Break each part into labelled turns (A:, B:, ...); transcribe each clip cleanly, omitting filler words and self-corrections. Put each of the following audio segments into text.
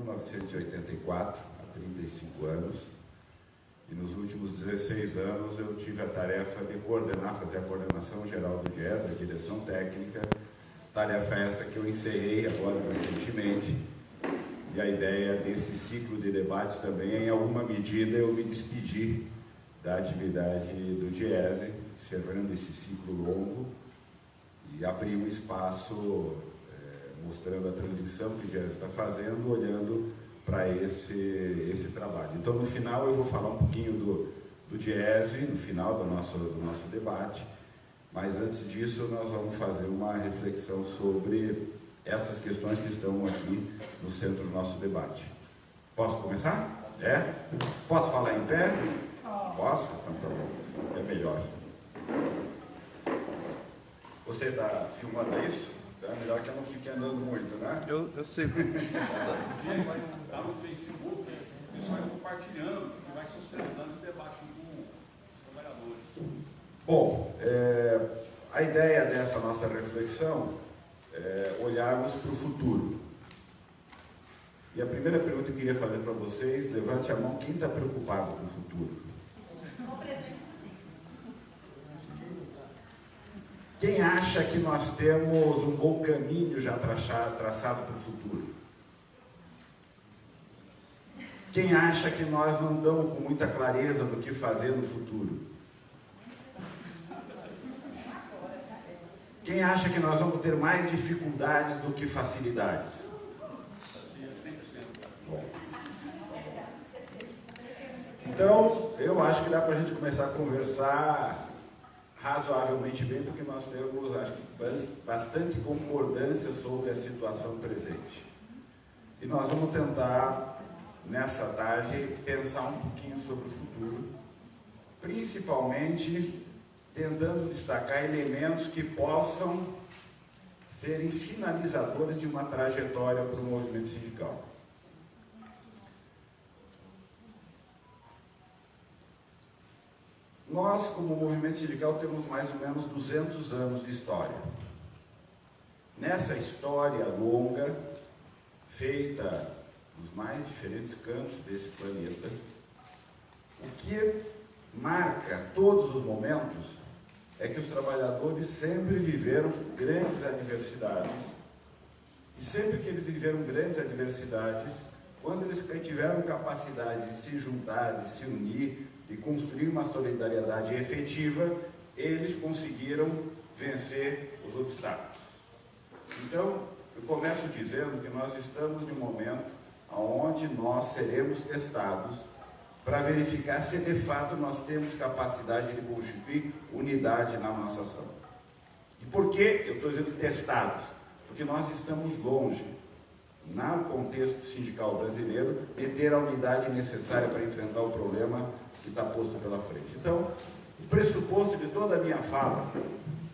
A: 1984, há 35 anos, e nos últimos 16 anos eu tive a tarefa de coordenar, fazer a coordenação geral do GES, a direção técnica, tarefa essa que eu encerrei agora recentemente, e a ideia desse ciclo de debates também é, em alguma medida, eu me despedir da atividade do GES, encerrando esse ciclo longo, e abrir um espaço mostrando a transição que o GES está fazendo, olhando para esse trabalho. Então, no final, eu vou falar um pouquinho do GES, no final do nosso debate, mas antes disso, nós vamos fazer uma reflexão sobre essas questões que estão aqui no centro do nosso debate. Posso começar? É? Posso falar em pé? Posso? Então tá bom. É melhor. Você está filmando isso? É melhor que eu não fique andando muito, né?
B: Eu sei.
C: O dia vai estar no Facebook, o pessoal vai compartilhando, que vai socializando esse debate com os trabalhadores.
A: Bom, a ideia dessa nossa reflexão é olharmos para o futuro. E a primeira pergunta que eu queria fazer para vocês, levante a mão, quem está preocupado com o futuro? Quem acha que nós temos um bom caminho já traçado para o futuro? Quem acha que nós não estamos com muita clareza do que fazer no futuro? Quem acha que nós vamos ter mais dificuldades do que facilidades? Bom. Então, eu acho que dá para a gente começar a conversar razoavelmente bem, porque nós temos, acho que, bastante concordância sobre a situação presente. E nós vamos tentar, nessa tarde, pensar um pouquinho sobre o futuro, principalmente tentando destacar elementos que possam serem sinalizadores de uma trajetória para o movimento sindical. Nós, como movimento sindical, temos mais ou menos 200 anos de história. Nessa história longa, feita nos mais diferentes cantos desse planeta, o que marca todos os momentos é que os trabalhadores sempre viveram grandes adversidades. E sempre que eles viveram grandes adversidades, quando eles tiveram capacidade de se juntar, de se unir, de construir uma solidariedade efetiva, eles conseguiram vencer os obstáculos. Então, eu começo dizendo que nós estamos em um momento onde nós seremos testados para verificar se de fato nós temos capacidade de constituir unidade na nossa ação. E por que eu estou dizendo testados? Porque nós estamos longe, no contexto sindical brasileiro, de ter a unidade necessária para enfrentar o problema que está posto pela frente. Então, o pressuposto de toda a minha fala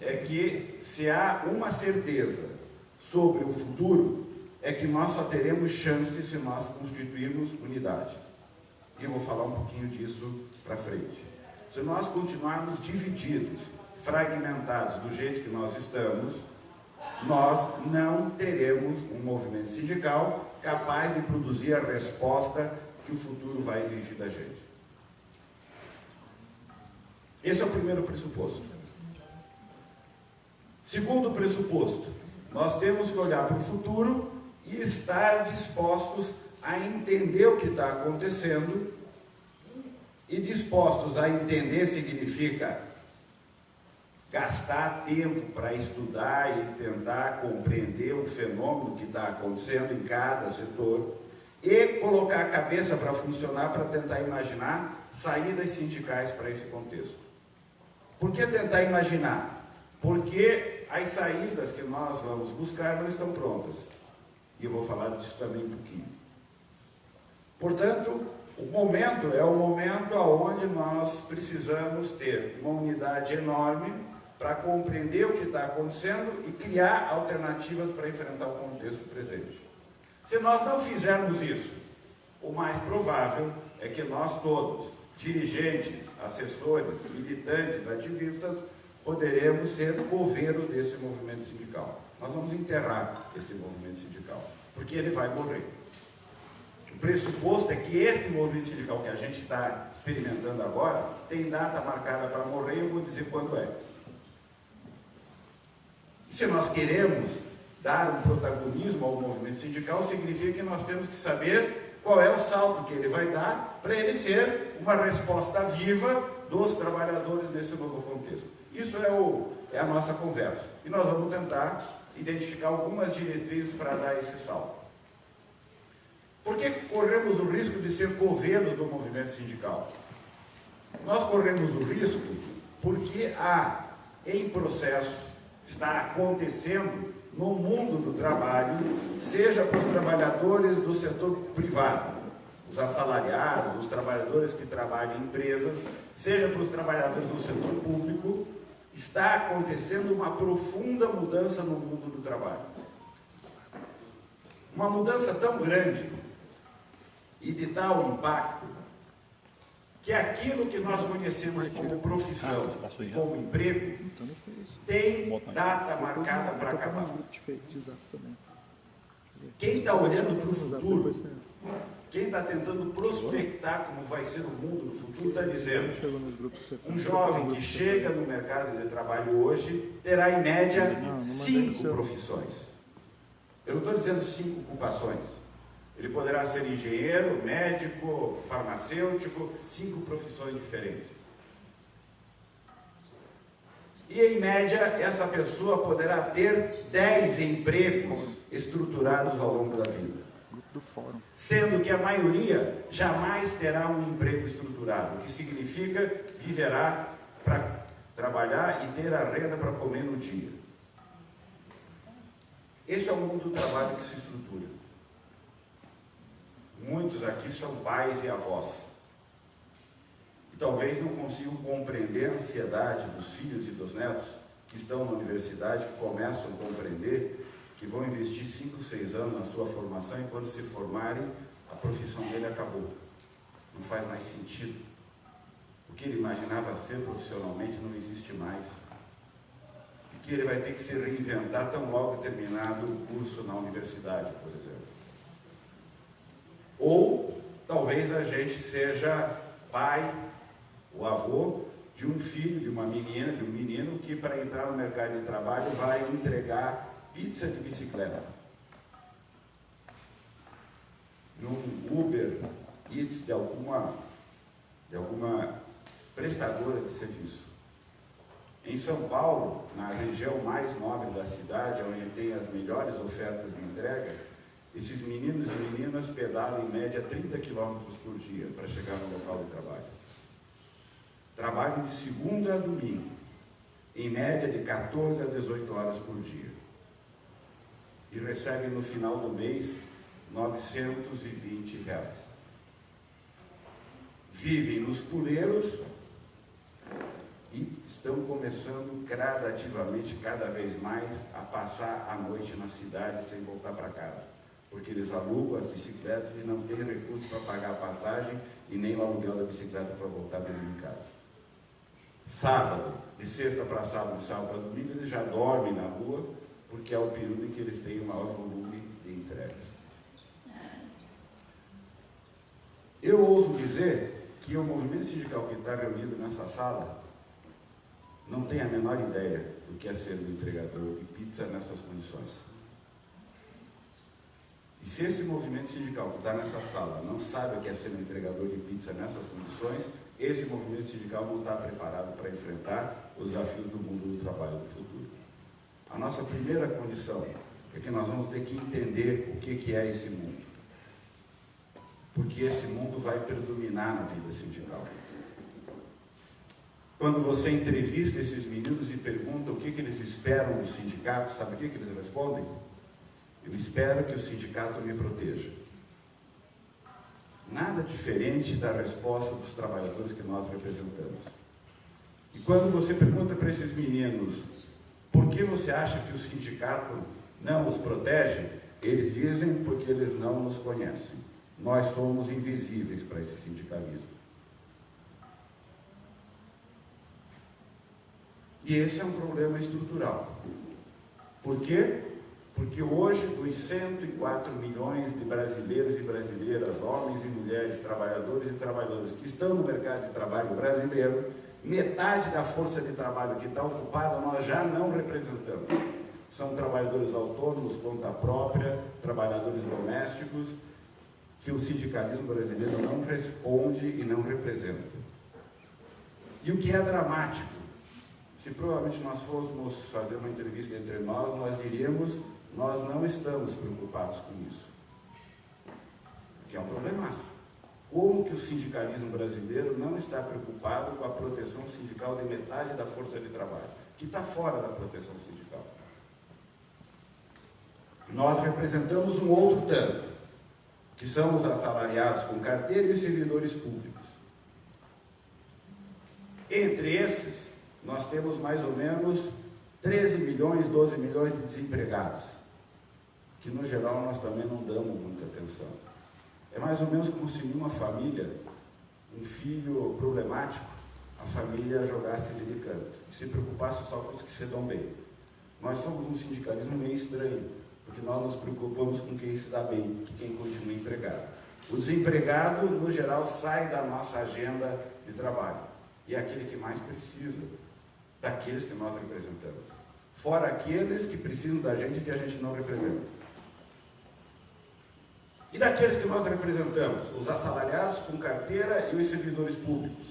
A: é que, se há uma certeza sobre o futuro, é que nós só teremos chance se nós constituirmos unidade. E eu vou falar um pouquinho disso para frente. Se nós continuarmos divididos, fragmentados do jeito que nós estamos, nós não teremos um movimento sindical capaz de produzir a resposta que o futuro vai exigir da gente. Esse é o primeiro pressuposto. Segundo pressuposto, nós temos que olhar para o futuro e estar dispostos a entender o que está acontecendo, e dispostos a entender significa gastar tempo para estudar e tentar compreender o fenômeno que está acontecendo em cada setor e colocar a cabeça para funcionar, para tentar imaginar saídas sindicais para esse contexto. Por que tentar imaginar? Porque as saídas que nós vamos buscar não estão prontas. E eu vou falar disso também um pouquinho. Portanto, o momento é o momento onde nós precisamos ter uma unidade enorme para compreender o que está acontecendo e criar alternativas para enfrentar o contexto presente. Se nós não fizermos isso, o mais provável é que nós todos, dirigentes, assessores, militantes, ativistas, poderemos ser coveiros desse movimento sindical. Nós vamos enterrar esse movimento sindical, porque ele vai morrer. O pressuposto é que esse movimento sindical que a gente está experimentando agora tem data marcada para morrer, eu vou dizer quando é. E se nós queremos dar um protagonismo ao movimento sindical, significa que nós temos que saber qual é o salto que ele vai dar para ele ser uma resposta viva dos trabalhadores nesse novo contexto. Isso é a nossa conversa. E nós vamos tentar identificar algumas diretrizes para dar esse salto. Por que corremos o risco de ser coveiros do movimento sindical? Nós corremos o risco porque em processo, está acontecendo no mundo do trabalho, seja para os trabalhadores do setor privado, os assalariados, os trabalhadores que trabalham em empresas, seja para os trabalhadores do setor público, está acontecendo uma profunda mudança no mundo do trabalho. Uma mudança tão grande e de tal impacto que aquilo que nós conhecemos como profissão, como emprego, tem data marcada para acabar. Quem está olhando para o futuro, quem está tentando prospectar como vai ser o mundo no futuro, está dizendo: um jovem que chega no mercado de trabalho hoje terá em média 5 profissões. Eu não estou dizendo 5 ocupações. Ele poderá ser engenheiro, médico, farmacêutico, 5 profissões diferentes. E, em média, essa pessoa poderá ter 10 empregos estruturados ao longo da vida. Sendo que a maioria jamais terá um emprego estruturado, o que significa viverá para trabalhar e ter a renda para comer no dia. Esse é o mundo do trabalho que se estrutura. Muitos aqui são pais e avós. E talvez não consigam compreender a ansiedade dos filhos e dos netos que estão na universidade, que começam a compreender que vão investir 5, 6 anos na sua formação e quando se formarem, a profissão dele acabou. Não faz mais sentido. O que ele imaginava ser profissionalmente não existe mais. E que ele vai ter que se reinventar tão logo terminado o curso na universidade, por exemplo. Ou talvez a gente seja pai ou avô de um filho, de uma menina, de um menino que para entrar no mercado de trabalho vai entregar pizza de bicicleta. Num Uber Eats de alguma prestadora de serviço. Em São Paulo, na região mais nobre da cidade, onde tem as melhores ofertas de entrega, esses meninos e meninas pedalam em média 30 km por dia para chegar no local de trabalho. Trabalham de segunda a domingo, em média de 14 a 18 horas por dia. E recebem no final do mês R$920. Vivem nos puleiros e estão começando gradativamente, cada vez mais, a passar a noite na cidade sem voltar para casa. Porque eles alugam as bicicletas e não têm recursos para pagar a passagem e nem o aluguel da bicicleta para voltar dentro de casa. Sábado, de sexta para sábado, de sábado para domingo, eles já dormem na rua, porque é o período em que eles têm o maior volume de entregas. Eu ouso dizer que o movimento sindical que está reunido nessa sala não tem a menor ideia do que é ser um entregador de pizza nessas condições. E se esse movimento sindical que está nessa sala não sabe o que é ser um entregador de pizza nessas condições, esse movimento sindical não está preparado para enfrentar os desafios do mundo do trabalho do futuro. A nossa primeira condição é que nós vamos ter que entender o que é esse mundo. Porque esse mundo vai predominar na vida sindical. Quando você entrevista esses meninos e pergunta o que eles esperam do sindicato, sabe o que eles respondem? Eu espero que o sindicato me proteja. Nada diferente da resposta dos trabalhadores que nós representamos. E quando você pergunta para esses meninos por que você acha que o sindicato não os protege, eles dizem porque eles não nos conhecem. Nós somos invisíveis para esse sindicalismo. E esse é um problema estrutural. Por quê? Porque hoje, dos 104 milhões de brasileiros e brasileiras, homens e mulheres, trabalhadores e trabalhadoras que estão no mercado de trabalho brasileiro, metade da força de trabalho que está ocupada nós já não representamos. São trabalhadores autônomos, conta própria, trabalhadores domésticos, que o sindicalismo brasileiro não responde e não representa. E o que é dramático, se provavelmente nós fôssemos fazer uma entrevista entre nós diríamos, nós não estamos preocupados com isso. Que é um problemaço. Como que o sindicalismo brasileiro não está preocupado com a proteção sindical de metade da força de trabalho, que está fora da proteção sindical? Nós representamos um outro tanto, que são os assalariados com carteira e os servidores públicos. Entre esses, nós temos mais ou menos 13 milhões, 12 milhões de desempregados, que no geral nós também não damos muita atenção. É mais ou menos como se em uma família, um filho problemático, a família jogasse ele de canto, e se preocupasse só com os que se dão bem. Nós somos um sindicalismo meio estranho, porque nós nos preocupamos com quem se dá bem, que quem continua empregado. O desempregado, no geral, sai da nossa agenda de trabalho, e é aquele que mais precisa daqueles que nós representamos. Fora aqueles que precisam da gente e que a gente não representa. E daqueles que nós representamos, os assalariados com carteira e os servidores públicos.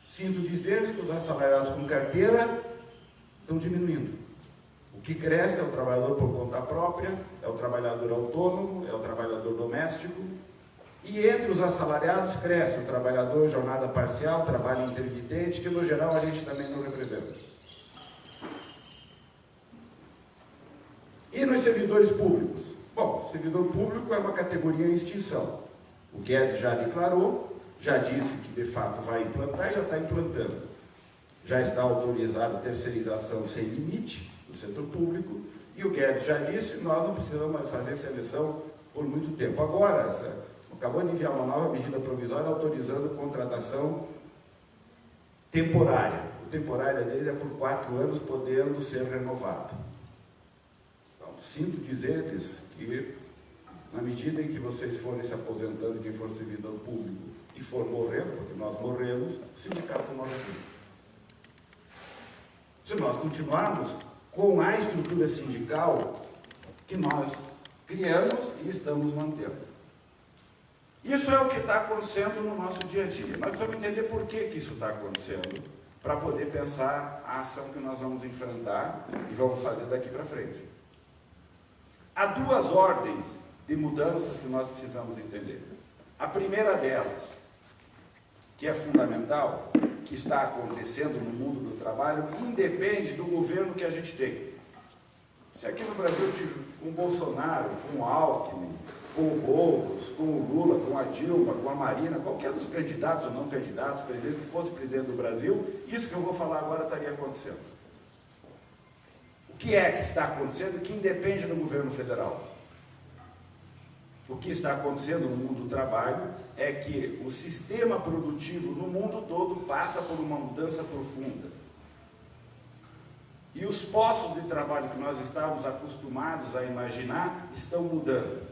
A: Sinto dizer que os assalariados com carteira estão diminuindo. O que cresce é o trabalhador por conta própria, é o trabalhador autônomo, é o trabalhador doméstico. E entre os assalariados cresce o trabalhador jornada parcial, trabalho intermitente, que no geral a gente também não representa. E nos servidores públicos? Bom, servidor público é uma categoria em extinção. O Guedes já declarou, já disse que de fato vai implantar e já está implantando. Já está autorizada a terceirização sem limite do setor público, e o Guedes já disse que nós não precisamos fazer seleção por muito tempo. Agora, acabou de enviar uma nova medida provisória autorizando contratação temporária. O temporário dele é por 4 anos, podendo ser renovado. Então, sinto dizer-lhes que, na medida em que vocês forem se aposentando, quem for servidor público e for morrendo, porque nós morremos, o sindicato morre aqui. Se nós continuarmos com a estrutura sindical que nós criamos e estamos mantendo. Isso é o que está acontecendo no nosso dia a dia. Nós precisamos entender por que isso está acontecendo, para poder pensar a ação que nós vamos enfrentar e vamos fazer daqui para frente. Há 2 ordens de mudanças que nós precisamos entender. A primeira delas, que é fundamental, que está acontecendo no mundo do trabalho, independe do governo que a gente tem. Se aqui no Brasil com o Bolsonaro, com o Alckmin, com o Boulos, com o Lula, com a Dilma, com a Marina, qualquer dos candidatos ou não candidatos, presidente que fosse presidente do Brasil, isso que eu vou falar agora estaria acontecendo. O que é que está acontecendo que independe do governo federal? O que está acontecendo no mundo do trabalho é que o sistema produtivo no mundo todo passa por uma mudança profunda. E os postos de trabalho que nós estávamos acostumados a imaginar estão mudando.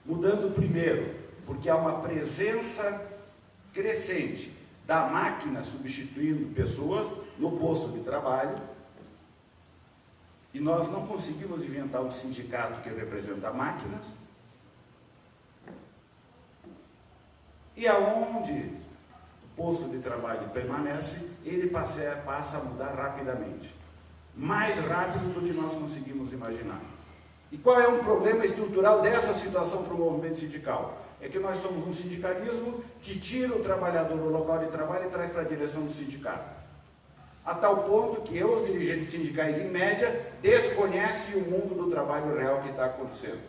A: Mudando primeiro, porque há uma presença crescente da máquina substituindo pessoas no posto de trabalho, e nós não conseguimos inventar um sindicato que representa máquinas, e aonde o posto de trabalho permanece, ele passa a mudar rapidamente, mais rápido do que nós conseguimos imaginar. E qual é um problema estrutural dessa situação para o movimento sindical? É que nós somos um sindicalismo que tira o trabalhador do local de trabalho e traz para a direção do sindicato. A tal ponto que os dirigentes sindicais, em média, desconhecem o mundo do trabalho real que está acontecendo.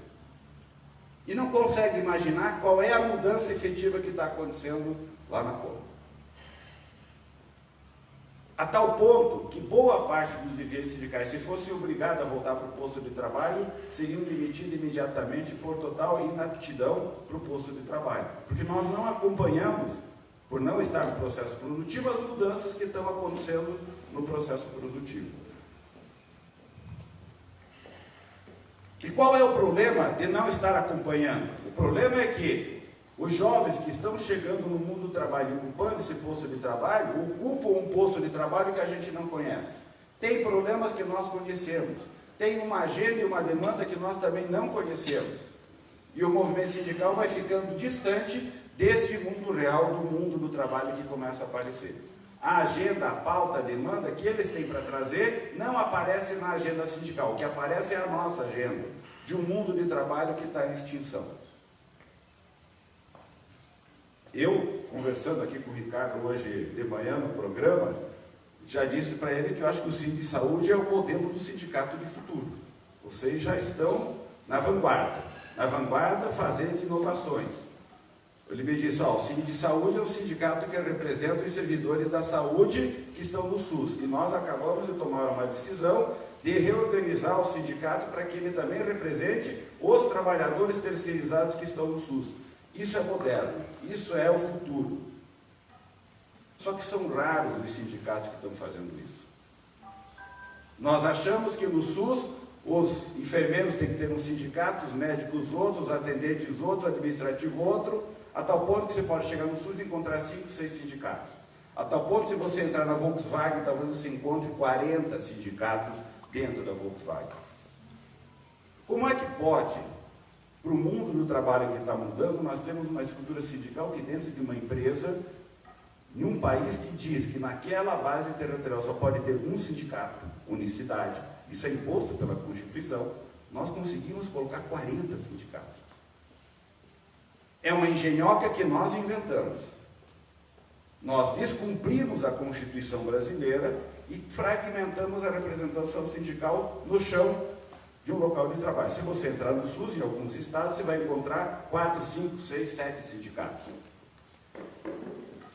A: E não conseguem imaginar qual é a mudança efetiva que está acontecendo lá na ponta. A tal ponto que boa parte dos dirigentes sindicais, se fossem obrigados a voltar para o posto de trabalho, seriam demitidos imediatamente por total inaptidão para o posto de trabalho. Porque nós não acompanhamos, por não estar no processo produtivo, as mudanças que estão acontecendo no processo produtivo. E qual é o problema de não estar acompanhando? O problema é que os jovens que estão chegando no mundo do trabalho e ocupando esse posto de trabalho, ocupam um posto de trabalho que a gente não conhece. Tem problemas que nós conhecemos. Tem uma agenda e uma demanda que nós também não conhecemos. E o movimento sindical vai ficando distante deste mundo real, do mundo do trabalho que começa a aparecer. A agenda, a pauta, a demanda que eles têm para trazer não aparece na agenda sindical. O que aparece é a nossa agenda, de um mundo de trabalho que está em extinção. Eu, conversando aqui com o Ricardo hoje de manhã no programa, já disse para ele que eu acho que o Sindisaúde é o modelo do sindicato de futuro. Vocês já estão na vanguarda fazendo inovações. Ele me disse, o Sindisaúde é um sindicato que representa os servidores da saúde que estão no SUS. E nós acabamos de tomar uma decisão de reorganizar o sindicato para que ele também represente os trabalhadores terceirizados que estão no SUS. Isso é moderno, isso é o futuro. Só que são raros os sindicatos que estão fazendo isso. Nós achamos que no SUS os enfermeiros têm que ter um sindicato, os médicos outro, os atendentes outro, o administrativo outro, a tal ponto que você pode chegar no SUS e encontrar 5, 6 sindicatos. A tal ponto que se você entrar na Volkswagen, talvez você encontre 40 sindicatos dentro da Volkswagen. Como é que pode, para o mundo do trabalho que está mudando, nós temos uma estrutura sindical que dentro de uma empresa, em um país que diz que naquela base territorial só pode ter um sindicato, unicidade, isso é imposto pela Constituição, nós conseguimos colocar 40 sindicatos. É uma engenhoca que nós inventamos. Nós descumprimos a Constituição brasileira e fragmentamos a representação sindical no chão de um local de trabalho. Se você entrar no SUS, em alguns estados, você vai encontrar 4, 5, 6, 7 sindicatos.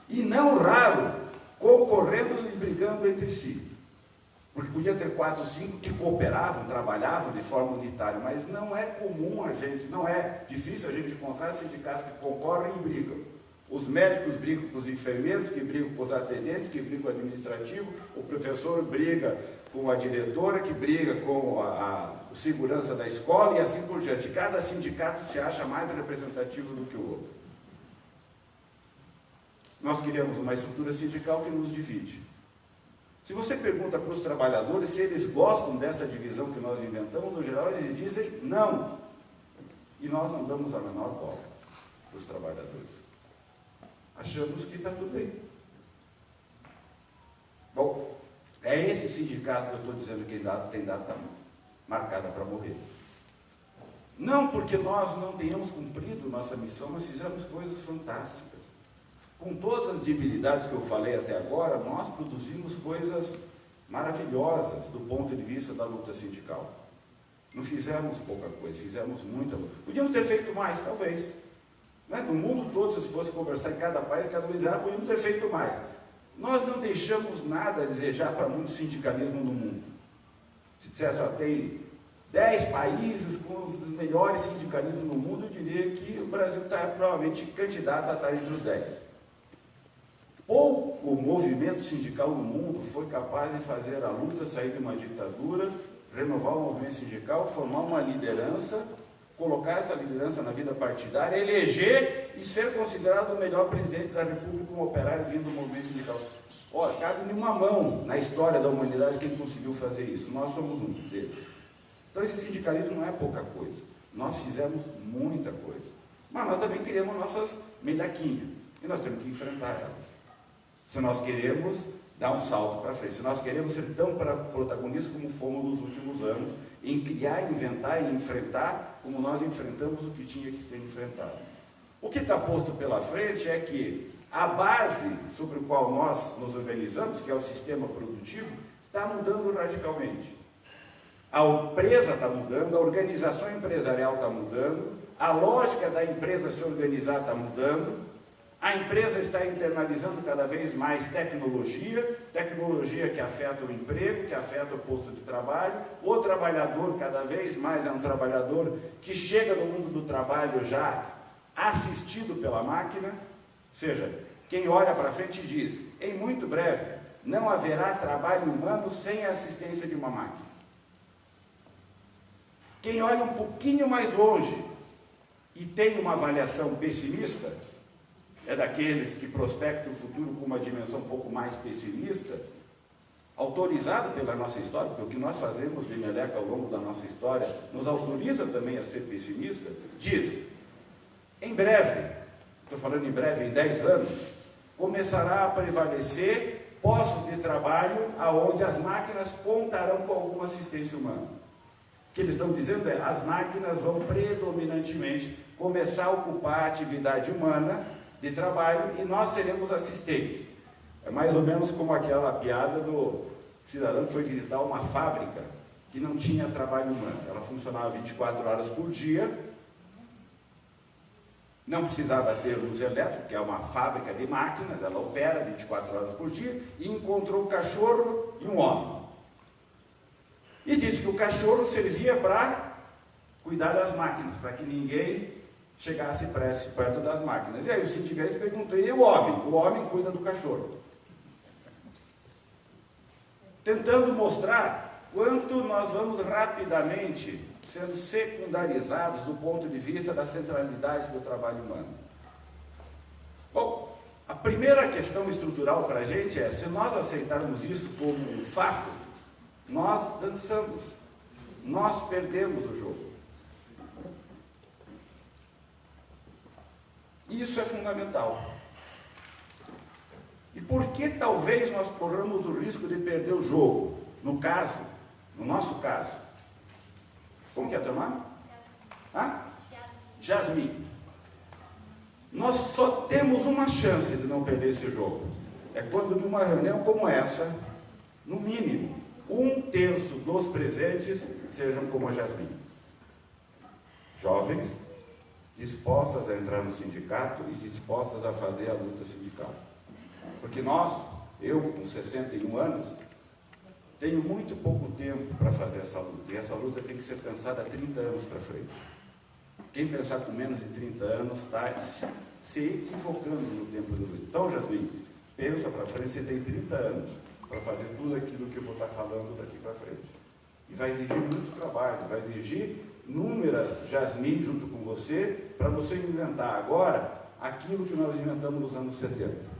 A: E não raro, concorrendo e brigando entre si. Porque podia ter 4 ou 5 que cooperavam, trabalhavam de forma unitária, mas não é comum não é difícil a gente encontrar sindicatos que concorrem e brigam. Os médicos brigam com os enfermeiros, que brigam com os atendentes, que brigam com o administrativo, o professor briga com a diretora, que briga com a segurança da escola e assim por diante. Cada sindicato se acha mais representativo do que o outro. Nós criamos uma estrutura sindical que nos divide. Se você pergunta para os trabalhadores se eles gostam dessa divisão que nós inventamos, no geral eles dizem não. E nós não damos a menor bola para os trabalhadores. Achamos que está tudo bem. Bom, é esse sindicato que eu estou dizendo que tem data marcada para morrer. Não porque nós não tenhamos cumprido nossa missão, mas fizemos coisas fantásticas. Com todas as debilidades que eu falei até agora, nós produzimos coisas maravilhosas do ponto de vista da luta sindical. Não fizemos pouca coisa, fizemos muita. Podíamos ter feito mais, talvez. Né? No mundo todo, se fosse conversar em cada país, cada um dizia, podíamos ter feito mais. Nós não deixamos nada a desejar para muito sindicalismo no mundo. Se dissesse, tem 10 países com os melhores sindicalismos no mundo, eu diria que o Brasil está provavelmente candidato a estar entre os 10. Pouco movimento sindical no mundo foi capaz de fazer a luta sair de uma ditadura, renovar o movimento sindical, formar uma liderança, colocar essa liderança na vida partidária, eleger e ser considerado o melhor presidente da República como operário vindo do movimento sindical. Olha, cabe uma mão na história da humanidade que ele conseguiu fazer isso. Nós somos um deles. Então esse sindicalismo não é pouca coisa. Nós fizemos muita coisa. Mas nós também criamos nossas melhaquinhas. E nós temos que enfrentar elas. Se nós queremos dar um salto para frente, se nós queremos ser tão protagonistas como fomos nos últimos anos, em criar, inventar e enfrentar como nós enfrentamos o que tinha que ser enfrentado. O que está posto pela frente é que a base sobre a qual nós nos organizamos, que é o sistema produtivo, está mudando radicalmente. A empresa está mudando, a organização empresarial está mudando, a lógica da empresa se organizar está mudando. A empresa está internalizando cada vez mais tecnologia que afeta o emprego, que afeta o posto de trabalho. O trabalhador cada vez mais é um trabalhador que chega no mundo do trabalho já assistido pela máquina. Ou seja, quem olha para frente diz, em muito breve, não haverá trabalho humano sem a assistência de uma máquina. Quem olha um pouquinho mais longe e tem uma avaliação pessimista, é daqueles que prospectam o futuro com uma dimensão um pouco mais pessimista, autorizado pela nossa história, porque o que nós fazemos de Meleca ao longo da nossa história nos autoriza também a ser pessimista, diz, em breve, estou falando em breve, em 10 anos, começará a prevalecer postos de trabalho aonde as máquinas contarão com alguma assistência humana. O que eles estão dizendo é, as máquinas vão predominantemente começar a ocupar a atividade humana de trabalho e nós seremos assistentes. É mais ou menos como aquela piada do cidadão que foi visitar uma fábrica que não tinha trabalho humano. Ela funcionava 24 horas por dia, não precisava ter luz elétrica, que é uma fábrica de máquinas, ela opera 24 horas por dia, e encontrou um cachorro e um homem. E disse que o cachorro servia para cuidar das máquinas, para que ninguém chegasse perto das máquinas. E aí o sindicalista perguntou, e o homem? O homem cuida do cachorro. Tentando mostrar quanto nós vamos rapidamente sendo secundarizados do ponto de vista da centralidade do trabalho humano. Bom, a primeira questão estrutural para a gente é, se nós aceitarmos isso como um fato, nós dançamos, nós perdemos o jogo. Isso é fundamental. E por que talvez nós corramos o risco de perder o jogo? No nosso caso. Como que é teu nome? Jasmine. Nós só temos uma chance de não perder esse jogo. É quando numa reunião como essa, no mínimo, 1/3 dos presentes sejam como a Jasmine. Jovens, dispostas a entrar no sindicato e dispostas a fazer a luta sindical. Porque eu com 61 anos, tenho muito pouco tempo para fazer essa luta. E essa luta tem que ser pensada há 30 anos para frente. Quem pensar com menos de 30 anos está se equivocando no tempo do luto. Então, Jasmine, pensa para frente, você tem 30 anos para fazer tudo aquilo que eu vou estar falando daqui para frente. E vai exigir muito trabalho, vai exigir inúmeras Jasmine junto com você, para você inventar agora aquilo que nós inventamos nos anos 70.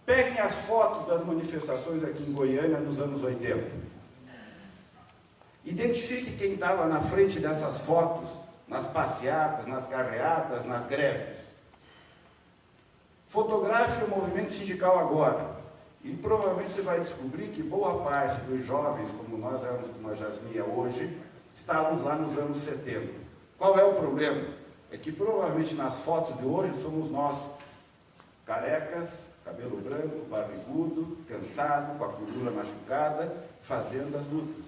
A: Peguem as fotos das manifestações aqui em Goiânia nos anos 80. Identifique quem estava na frente dessas fotos, nas passeatas, nas carreatas, nas greves. Fotografe o movimento sindical agora. E provavelmente você vai descobrir que boa parte dos jovens, como nós éramos, como a Jasmine é hoje, estávamos lá nos anos 70. Qual é o problema? É que provavelmente nas fotos de hoje somos nós, carecas, cabelo branco, barrigudo, cansado, com a coluna machucada, fazendo as lutas.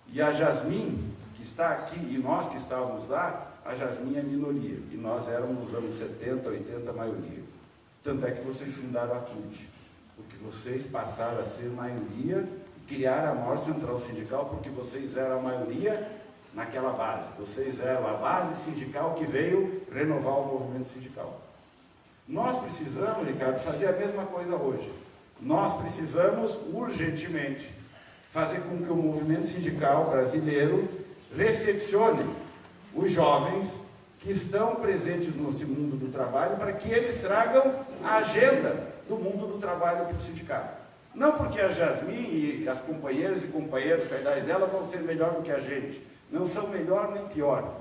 A: E a Jasmine, que está aqui, e nós que estávamos lá, a Jasmine é minoria. E nós éramos nos anos 70, 80, a maioria. Tanto é que vocês fundaram a CUT, porque vocês passaram a ser maioria e criaram a maior central sindical, porque vocês eram a maioria naquela base. Vocês eram a base sindical que veio renovar o movimento sindical. Nós precisamos, Ricardo, fazer a mesma coisa hoje. Nós precisamos, urgentemente, fazer com que o movimento sindical brasileiro recepcione os jovens que estão presentes no mundo do trabalho, para que eles tragam a agenda do mundo do trabalho para o sindicato. Não porque a Jasmine e as companheiras e companheiros da idade dela vão ser melhor do que a gente. Não são melhor nem pior.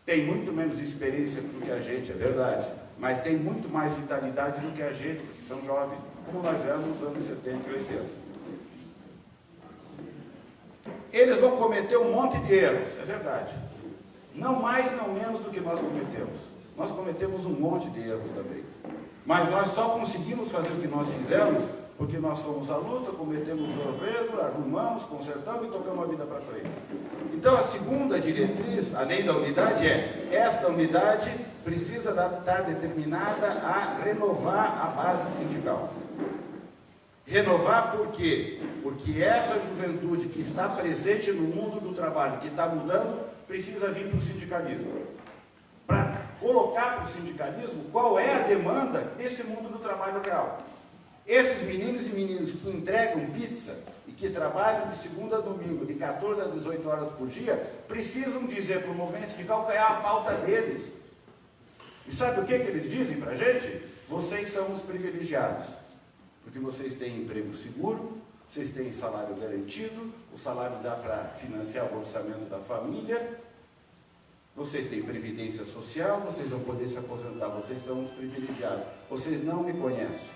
A: Tem muito menos experiência do que a gente, é verdade. Mas tem muito mais vitalidade do que a gente, porque são jovens, como nós éramos nos anos 70 e 80. Eles vão cometer um monte de erros, é verdade. Não mais, não menos do que nós cometemos. Nós cometemos um monte de erros também. Mas nós só conseguimos fazer o que nós fizemos porque nós fomos à luta, cometemos o erro, arrumamos, consertamos e tocamos a vida para frente. Então a segunda diretriz, além da unidade, é esta unidade precisa estar determinada a renovar a base sindical. Renovar por quê? Porque essa juventude que está presente no mundo do trabalho, que está mudando, precisa vir para o sindicalismo. Para colocar para o sindicalismo qual é a demanda desse mundo do trabalho real. Esses meninos e meninas que entregam pizza e que trabalham de segunda a domingo, de 14 a 18 horas por dia, precisam dizer para o movimento sindical qual é a pauta deles. E sabe o que eles dizem para a gente? Vocês são os privilegiados, porque vocês têm emprego seguro, vocês têm salário garantido, o salário dá para financiar o orçamento da família, vocês têm previdência social, vocês vão poder se aposentar, vocês são os privilegiados. Vocês não me conhecem,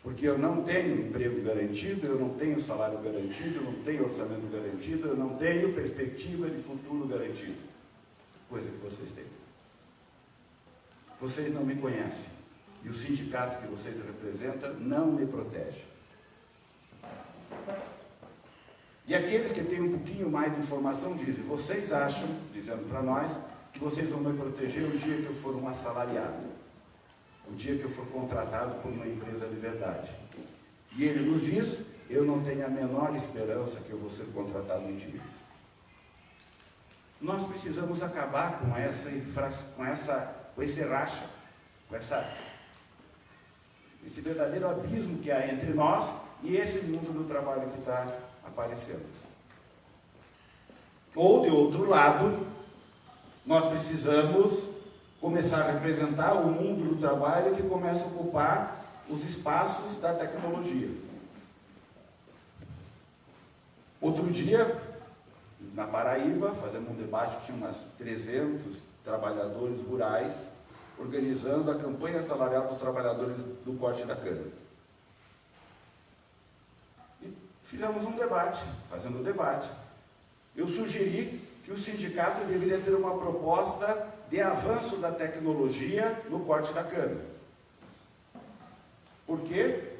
A: porque eu não tenho emprego garantido, eu não tenho salário garantido, eu não tenho orçamento garantido, eu não tenho perspectiva de futuro garantido, coisa que vocês têm. Vocês não me conhecem, e o sindicato que vocês representam não me protege. E aqueles que têm um pouquinho mais de informação dizem, vocês acham, dizendo para nós, que vocês vão me proteger o dia que eu for um assalariado, o dia que eu for contratado por uma empresa de verdade. E ele nos diz, eu não tenho a menor esperança que eu vou ser contratado um dia. Nós precisamos acabar com esse racha, com esse verdadeiro abismo que há entre nós e esse mundo do trabalho que está aparecendo. Ou, de outro lado, nós precisamos começar a representar o mundo do trabalho que começa a ocupar os espaços da tecnologia. Outro dia, na Paraíba, fazendo um debate que tinha umas 300 trabalhadores rurais, organizando a campanha salarial dos trabalhadores do corte da cana. E fizemos um debate, fazendo o debate. Eu sugeri que o sindicato deveria ter uma proposta de avanço da tecnologia no corte da cana. Por quê?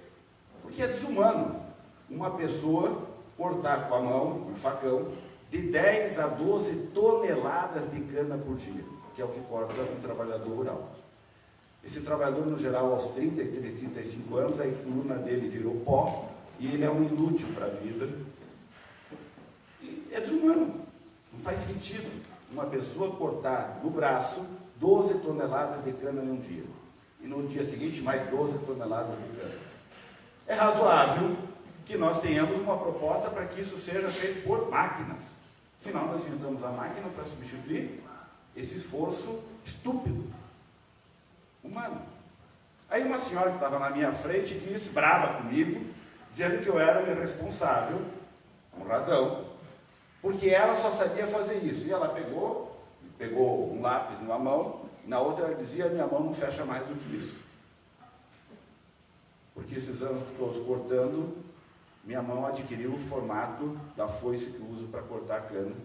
A: Porque é desumano uma pessoa cortar com a mão, um facão, de 10 a 12 toneladas de cana por dia, que é o que corta um trabalhador rural. Esse trabalhador, no geral, aos 33, 35 anos, a coluna dele virou pó e ele é um inútil para a vida. E é desumano. Não faz sentido uma pessoa cortar no braço 12 toneladas de cana em um dia. E no dia seguinte, mais 12 toneladas de cana. É razoável que nós tenhamos uma proposta para que isso seja feito por máquinas. Afinal, nós inventamos a máquina para substituir esse esforço estúpido, humano. Aí uma senhora que estava na minha frente disse, brava comigo, dizendo que eu era um irresponsável, com razão, porque ela só sabia fazer isso. E ela pegou um lápis numa mão, e na outra ela dizia, minha mão não fecha mais do que isso. Porque esses anos todos cortando, minha mão adquiriu o formato da foice que eu uso para cortar a cana,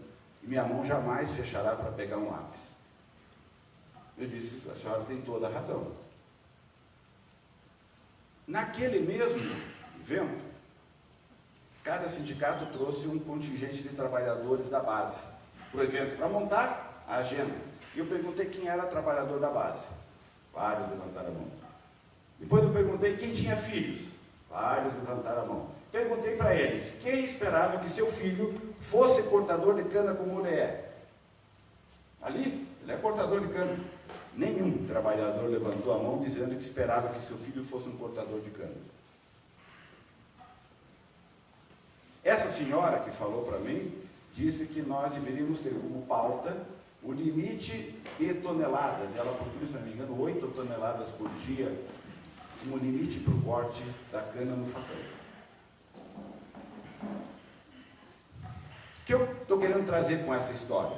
A: e minha mão jamais fechará para pegar um lápis. Eu disse, a senhora tem toda a razão. Naquele mesmo evento, cada sindicato trouxe um contingente de trabalhadores da base para o evento, para montar a agenda. E eu perguntei quem era trabalhador da base. Vários levantaram a mão. Depois eu perguntei quem tinha filhos. Vários levantaram a mão. Perguntei para eles, quem esperava que seu filho fosse cortador de cana como ele é? Ali, ele é cortador de cana. Nenhum trabalhador levantou a mão dizendo que esperava que seu filho fosse um cortador de cana. Essa senhora que falou para mim, disse que nós deveríamos ter como pauta o limite de toneladas. Ela procura, se não me engano, 8 toneladas por dia, como limite para o corte da cana no facão. O que eu estou querendo trazer com essa história?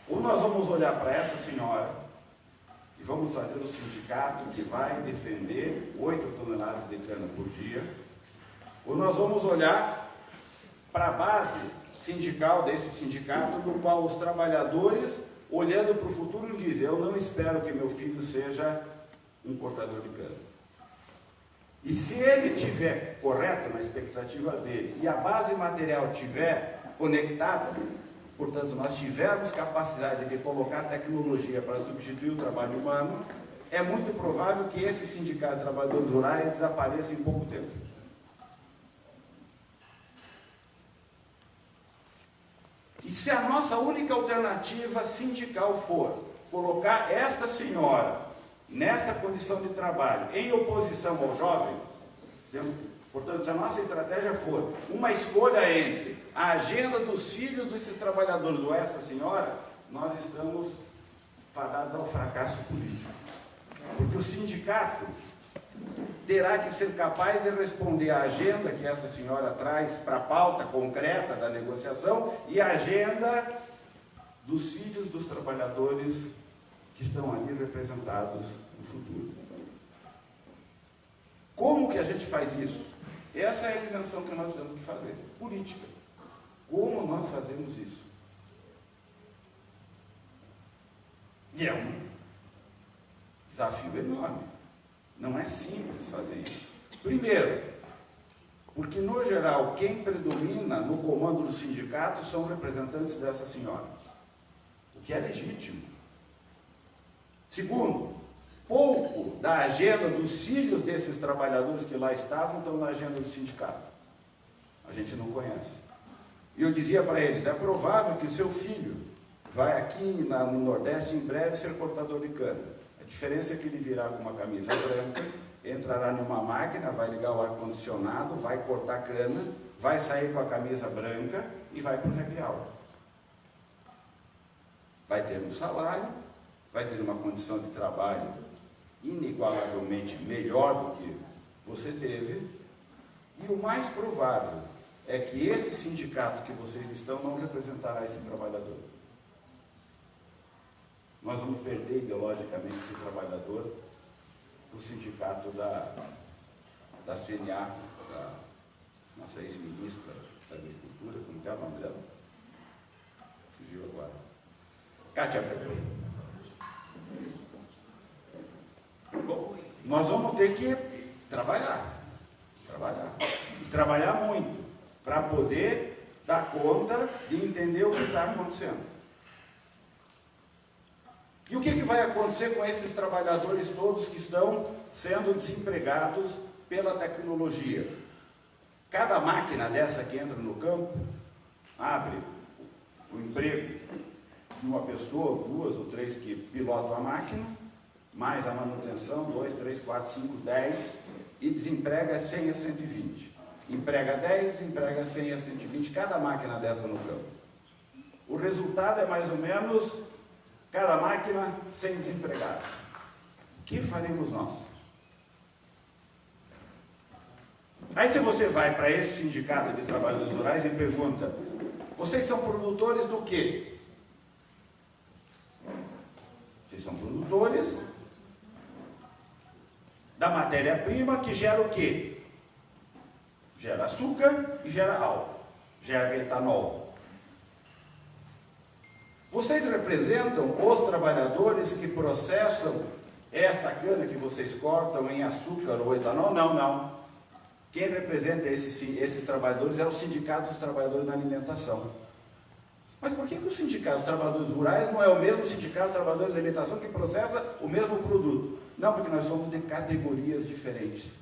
A: Ou nós vamos olhar para essa senhora e vamos fazer o sindicato que vai defender 8 toneladas de cana por dia, ou nós vamos olhar para a base sindical desse sindicato, no qual os trabalhadores, olhando para o futuro, dizem, eu não espero que meu filho seja um cortador de cana. E se ele estiver correto na expectativa dele, e a base material estiver conectada, portanto, nós tivermos capacidade de colocar tecnologia para substituir o trabalho humano, é muito provável que esse sindicato de trabalhadores rurais desapareça em pouco tempo. E se a nossa única alternativa sindical for colocar esta senhora nesta condição de trabalho em oposição ao jovem, Portanto, se a nossa estratégia for uma escolha entre a agenda dos filhos desses trabalhadores ou esta senhora, nós estamos fadados ao fracasso político. Porque o sindicato terá que ser capaz de responder à agenda que essa senhora traz para a pauta concreta da negociação e a agenda dos filhos dos trabalhadores que estão ali representados no futuro. Como que a gente faz isso? Essa é a invenção que nós temos que fazer, política. Como nós fazemos isso? E é um desafio enorme. Não é simples fazer isso. Primeiro, porque no geral quem predomina no comando do sindicato são representantes dessa senhora, o que é legítimo. Segundo, pouco da agenda dos filhos desses trabalhadores que lá estavam estão na agenda do sindicato. A gente não conhece. E eu dizia para eles, é provável que seu filho vai aqui no Nordeste em breve ser cortador de cana. A diferença é que ele virá com uma camisa branca, entrará numa máquina, vai ligar o ar-condicionado, vai cortar cana, vai sair com a camisa branca e vai para o happy hour. Vai ter um salário, vai ter uma condição de trabalho inigualavelmente melhor do que você teve, e o mais provável é que esse sindicato que vocês estão não representará esse trabalhador. Nós vamos perder ideologicamente esse trabalhador para o sindicato da CNA, da nossa ex-ministra da Agricultura, como é o nome dela? Fugiu agora. Kátia. Bom, nós vamos ter que trabalhar e trabalhar muito para poder dar conta e entender o que está acontecendo. E o que vai acontecer com esses trabalhadores todos que estão sendo desempregados pela tecnologia? Cada máquina dessa que entra no campo abre o emprego de uma pessoa, 2 ou 3 que pilotam a máquina, mais a manutenção, 2, 3, 4, 5, 10, e desemprega 100 a 120. Emprega 10, emprega 100 a 120, cada máquina dessa no campo. O resultado é mais ou menos cada máquina 100 desempregados. O que faremos nós? Aí se você vai para esse sindicato de trabalhadores rurais e pergunta, vocês são produtores do quê? Vocês são produtores da matéria-prima que gera o quê? Gera açúcar e gera álcool, gera etanol. Vocês representam os trabalhadores que processam esta cana que vocês cortam em açúcar ou etanol? Não, não. Quem representa esses trabalhadores é o Sindicato dos Trabalhadores da Alimentação. Mas por que o Sindicato dos Trabalhadores Rurais não é o mesmo Sindicato dos Trabalhadores da Alimentação que processa o mesmo produto? Não, porque nós somos de categorias diferentes.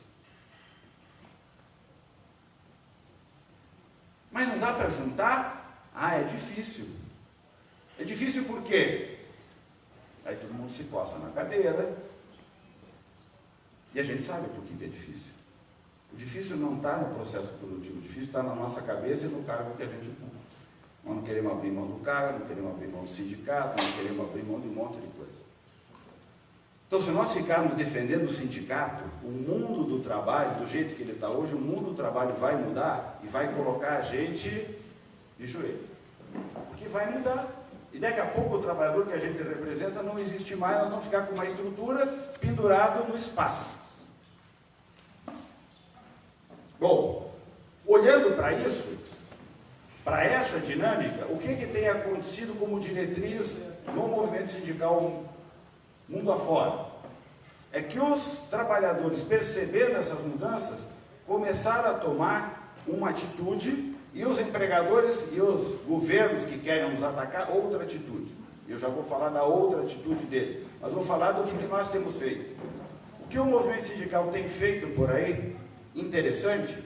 A: Mas não dá para juntar? Ah, é difícil. É difícil por quê? Aí todo mundo se coça na cadeira. E a gente sabe por que é difícil. O difícil não está no processo produtivo, o difícil está na nossa cabeça e no cargo que a gente ocupa. Nós não queremos abrir mão do cargo, não queremos abrir mão do sindicato, não queremos abrir mão de um monte de coisa. Então, se nós ficarmos defendendo o sindicato, o mundo do trabalho, do jeito que ele está hoje, o mundo do trabalho vai mudar e vai colocar a gente de joelho. Porque vai mudar. E daqui a pouco o trabalhador que a gente representa não existe mais, nós vamos ficar com uma estrutura pendurado no espaço. Bom, olhando para isso, para essa dinâmica, o que tem acontecido como diretriz no movimento sindical mundo afora? É que os trabalhadores, percebendo essas mudanças, começaram a tomar uma atitude e os empregadores e os governos que querem nos atacar, outra atitude. Eu já vou falar da outra atitude deles, mas vou falar do que nós temos feito. O que o movimento sindical tem feito por aí, interessante,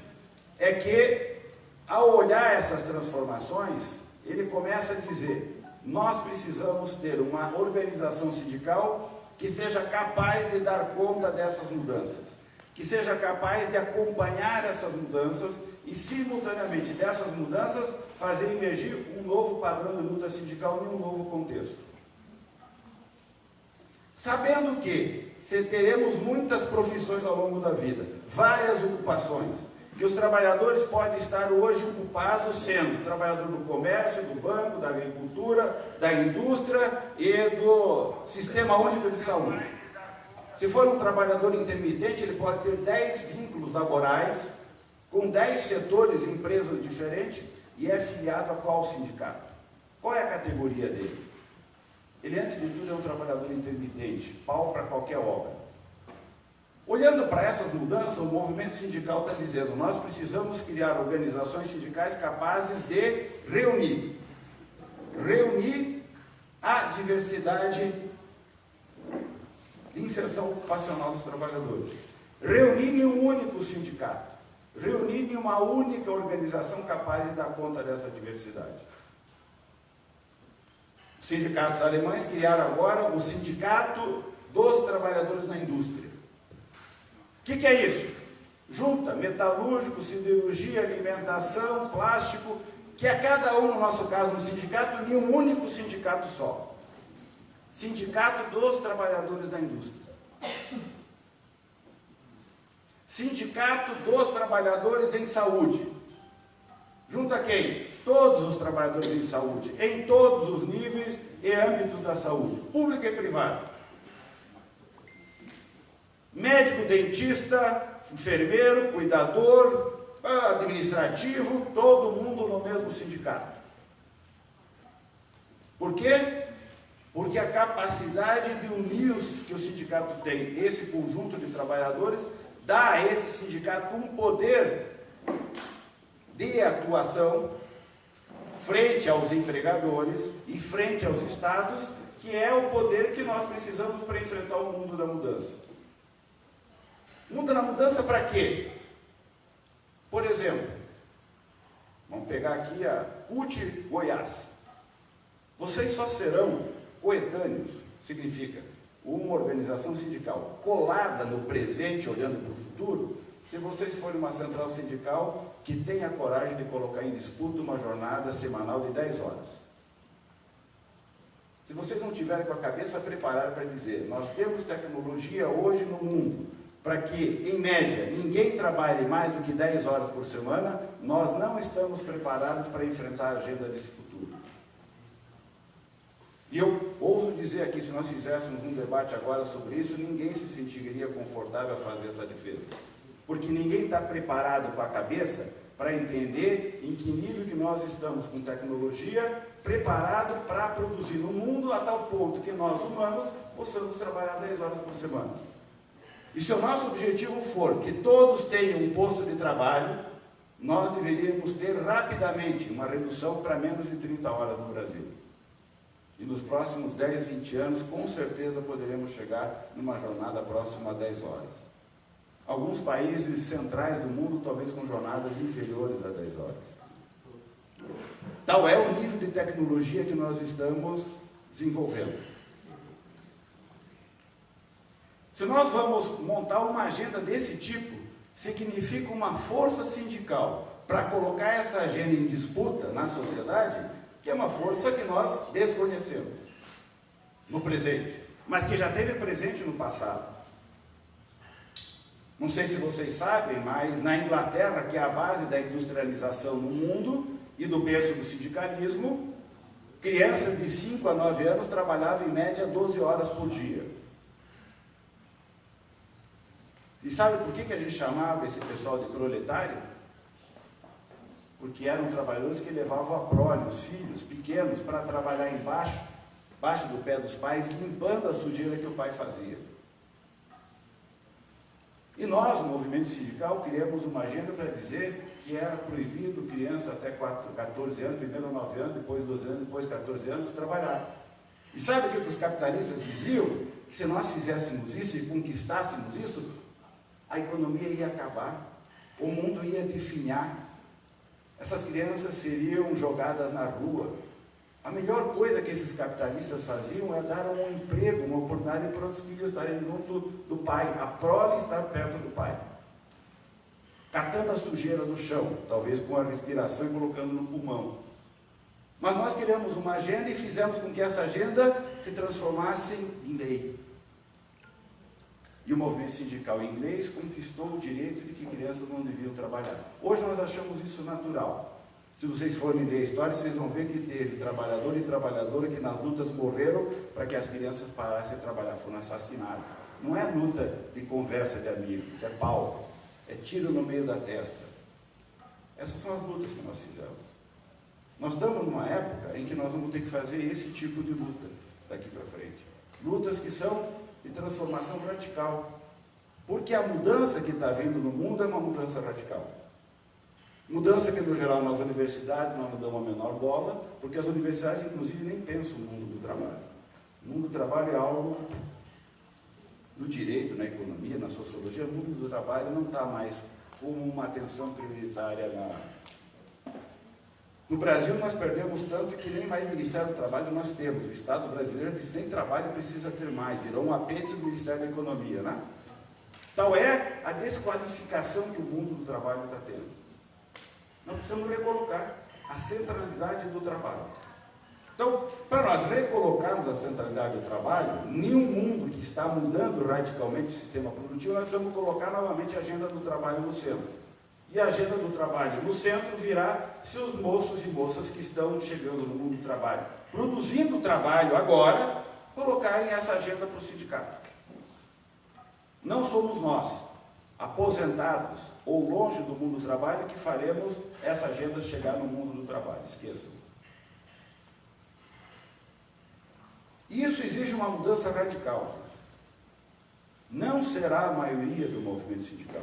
A: é que, ao olhar essas transformações, ele começa a dizer, nós precisamos ter uma organização sindical que seja capaz de dar conta dessas mudanças. que seja capaz de acompanhar essas mudanças e, simultaneamente, dessas mudanças, fazer emergir um novo padrão de luta sindical em um novo contexto. Sabendo que teremos muitas profissões ao longo da vida, várias ocupações, que os trabalhadores podem estar hoje ocupados sendo trabalhador do comércio, do banco, da agricultura, da indústria e do Sistema Único de Saúde. Se for um trabalhador intermitente, ele pode ter 10 vínculos laborais, com 10 setores, empresas diferentes, e é filiado a qual sindicato? Qual é a categoria dele? Ele, antes de tudo, é um trabalhador intermitente, pau para qualquer obra. Olhando para essas mudanças, o movimento sindical está dizendo: nós precisamos criar organizações sindicais capazes de reunir a diversidade de inserção ocupacional dos trabalhadores, reunir em um único sindicato, reunir em uma única organização capaz de dar conta dessa diversidade. Os sindicatos alemães criaram agora o Sindicato dos Trabalhadores na Indústria. O que é isso? Junta metalúrgico, siderurgia, alimentação, plástico, que é cada um, no nosso caso, um sindicato, em um único sindicato só. Sindicato dos Trabalhadores da Indústria. Sindicato dos Trabalhadores em Saúde. Junta quem? Todos os trabalhadores em saúde, em todos os níveis e âmbitos da saúde, pública e privada. Médico, dentista, enfermeiro, cuidador, administrativo, todo mundo no mesmo sindicato. Por quê? Porque a capacidade de unir que o sindicato tem, esse conjunto de trabalhadores, dá a esse sindicato um poder de atuação frente aos empregadores e frente aos estados, que é o poder que nós precisamos para enfrentar o mundo da mudança. Mundo da mudança para quê? Por exemplo, vamos pegar aqui a CUT Goiás. Vocês só serão coetâneos, significa uma organização sindical colada no presente, olhando para o futuro, se vocês forem uma central sindical que tenha coragem de colocar em disputa uma jornada semanal de 10 horas. Se vocês não tiverem com a cabeça preparada para dizer: nós temos tecnologia hoje no mundo para que, em média, ninguém trabalhe mais do que 10 horas por semana, nós não estamos preparados para enfrentar a agenda desse futuro. E eu ouso dizer aqui, se nós fizéssemos um debate agora sobre isso, ninguém se sentiria confortável a fazer essa defesa. Porque ninguém está preparado com a cabeça para entender em que nível que nós estamos com tecnologia, preparado para produzir no mundo a tal ponto que nós, humanos, possamos trabalhar 10 horas por semana. E se o nosso objetivo for que todos tenham um posto de trabalho, nós deveríamos ter rapidamente uma redução para menos de 30 horas no Brasil. E nos próximos 10, 20 anos, com certeza poderemos chegar numa jornada próxima a 10 horas. Alguns países centrais do mundo, talvez com jornadas inferiores a 10 horas. Tal é o nível de tecnologia que nós estamos desenvolvendo. Se nós vamos montar uma agenda desse tipo, significa uma força sindical para colocar essa agenda em disputa na sociedade, que é uma força que nós desconhecemos no presente, mas que já teve presente no passado. Não sei se vocês sabem, mas na Inglaterra, que é a base da industrialização no mundo e do berço do sindicalismo, crianças de 5 a 9 anos trabalhavam em média 12 horas por dia. E sabe por que a gente chamava esse pessoal de proletário? Porque eram trabalhadores que levavam a prole, os filhos pequenos, para trabalhar embaixo do pé dos pais, limpando a sujeira que o pai fazia. E nós, no movimento sindical, criamos uma agenda para dizer que era proibido criança até 14 anos, primeiro 9 anos, depois 12 anos, depois 14 anos, trabalhar. E sabe o que os capitalistas diziam? Que se nós fizéssemos isso e conquistássemos isso, a economia ia acabar, o mundo ia definhar, essas crianças seriam jogadas na rua, A melhor coisa que esses capitalistas faziam é dar um emprego, uma oportunidade para os filhos estarem junto do pai, a prole estar perto do pai. Catando a sujeira do chão, talvez com a respiração e colocando no pulmão. Mas nós criamos uma agenda e fizemos com que essa agenda se transformasse em lei. E o movimento sindical inglês conquistou o direito de que crianças não deviam trabalhar. Hoje nós achamos isso natural. Se vocês forem ler a história, vocês vão ver que teve trabalhador e trabalhadora que nas lutas morreram para que as crianças parassem de trabalhar, foram assassinados. Não é luta de conversa de amigos, é pau, é tiro no meio da testa. Essas são as lutas que nós fizemos. Nós estamos numa época em que nós vamos ter que fazer esse tipo de luta daqui para frente. Lutas que são de transformação radical. Porque a mudança que está vindo no mundo é uma mudança radical. Mudança que, no geral, nas universidades nós não damos a menor bola, porque as universidades, inclusive, nem pensam no mundo do trabalho. O mundo do trabalho é algo no direito, na economia, na sociologia. O mundo do trabalho não está mais como uma atenção prioritária No Brasil, nós perdemos tanto que nem mais Ministério do Trabalho nós temos. O Estado brasileiro disse, nem trabalho precisa ter mais. Virou um apêndice do Ministério da Economia, né? Tal é a desqualificação que o mundo do trabalho está tendo. Nós precisamos recolocar a centralidade do trabalho. Então, para nós recolocarmos a centralidade do trabalho, em um mundo que está mudando radicalmente o sistema produtivo, nós precisamos colocar novamente a agenda do trabalho no centro. E a agenda do trabalho no centro virá se os moços e moças que estão chegando no mundo do trabalho, produzindo trabalho agora, colocarem essa agenda para o sindicato. Não somos nós, aposentados ou longe do mundo do trabalho, que faremos essa agenda chegar no mundo do trabalho. Esqueçam. Isso exige uma mudança radical, gente. Não será a maioria do movimento sindical.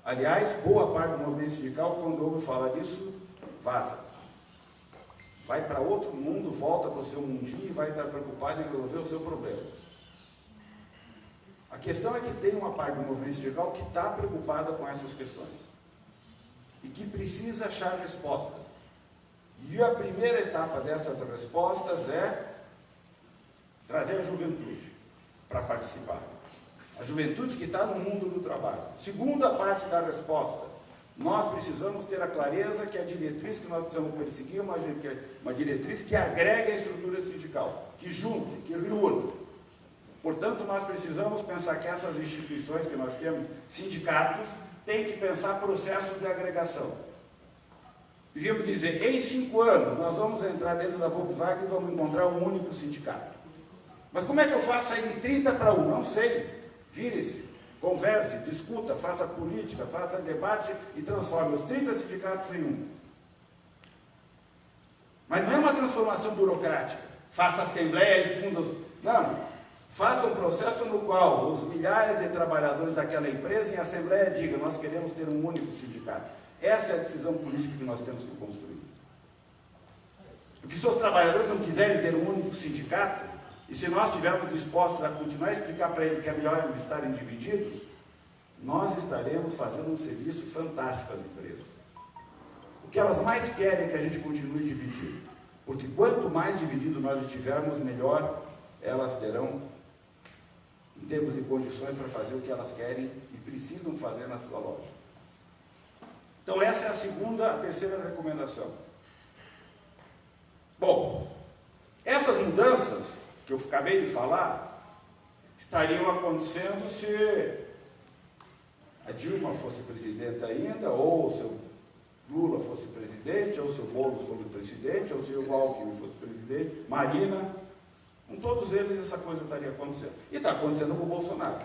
A: Aliás, boa parte do movimento sindical, quando ouve falar disso, vaza. Vai para outro mundo, volta para o seu mundinho e vai estar preocupado em resolver o seu problema. A questão é que tem uma parte do movimento sindical que está preocupada com essas questões e que precisa achar respostas. E a primeira etapa dessas respostas é trazer a juventude para participar. A juventude que está no mundo do trabalho. Segunda parte da resposta, nós precisamos ter a clareza que a diretriz que nós precisamos perseguir é uma diretriz que agregue a estrutura sindical, que junte, que reúna. Portanto, nós precisamos pensar que essas instituições que nós temos, sindicatos, têm que pensar processos de agregação. Devíamos dizer, em 5 anos, nós vamos entrar dentro da Volkswagen e vamos encontrar um único sindicato. Mas como é que eu faço aí de 30 para 1? Não sei. Vire-se, converse, discuta, faça política, faça debate e transforme os 30 sindicatos em um. Mas não é uma transformação burocrática. Faça assembleia e funda os... Não. Faça um processo no qual os milhares de trabalhadores daquela empresa em assembleia digam, nós queremos ter um único sindicato. Essa é a decisão política que nós temos que construir. Porque se os trabalhadores não quiserem ter um único sindicato, e se nós estivermos dispostos a continuar a explicar para eles que é melhor eles estarem divididos, nós estaremos fazendo um serviço fantástico às empresas. O que elas mais querem é que a gente continue dividido. Porque quanto mais dividido nós estivermos, melhor elas terão, em termos de condições, para fazer o que elas querem e precisam fazer na sua loja. Então essa é a terceira recomendação. Bom, essas mudanças que eu acabei de falar, estariam acontecendo se a Dilma fosse presidente ainda, ou se o Lula fosse presidente, ou se o Boulos fosse presidente, ou se o Alckmin fosse presidente, Marina, com todos eles essa coisa estaria acontecendo. E está acontecendo com o Bolsonaro.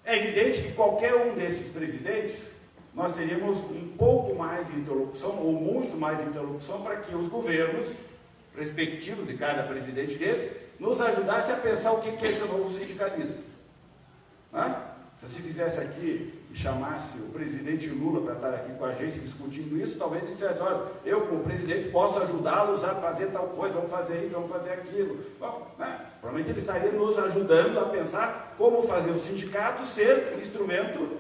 A: É evidente que qualquer um desses presidentes, nós teríamos um pouco mais de interlocução, ou muito mais de interlocução, para que os governos respectivos de cada presidente desse, nos ajudasse a pensar o que é esse novo sindicalismo. Se você fizesse aqui e chamasse o presidente Lula para estar aqui com a gente discutindo isso, talvez ele dissesse, olha, eu como presidente posso ajudá-los a fazer tal coisa, vamos fazer isso, vamos fazer aquilo. Bom, provavelmente ele estaria nos ajudando a pensar como fazer o sindicato ser um instrumento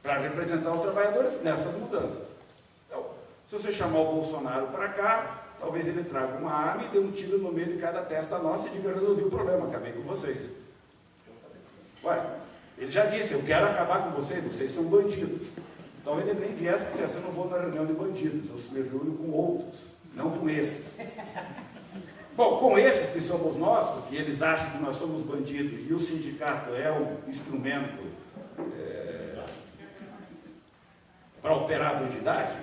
A: para representar os trabalhadores nessas mudanças. Então, se você chamar o Bolsonaro para cá, talvez ele traga uma arma e dê um tiro no meio de cada testa nossa e diga: resolvi o problema, acabei com vocês. Ué, ele já disse: eu quero acabar com vocês são bandidos. Talvez ele nem viesse, porque assim, eu não vou na reunião de bandidos, eu me reúno com outros, não com esses. Bom, com esses que somos nós, porque eles acham que nós somos bandidos e o sindicato é um instrumento para operar a bandidagem,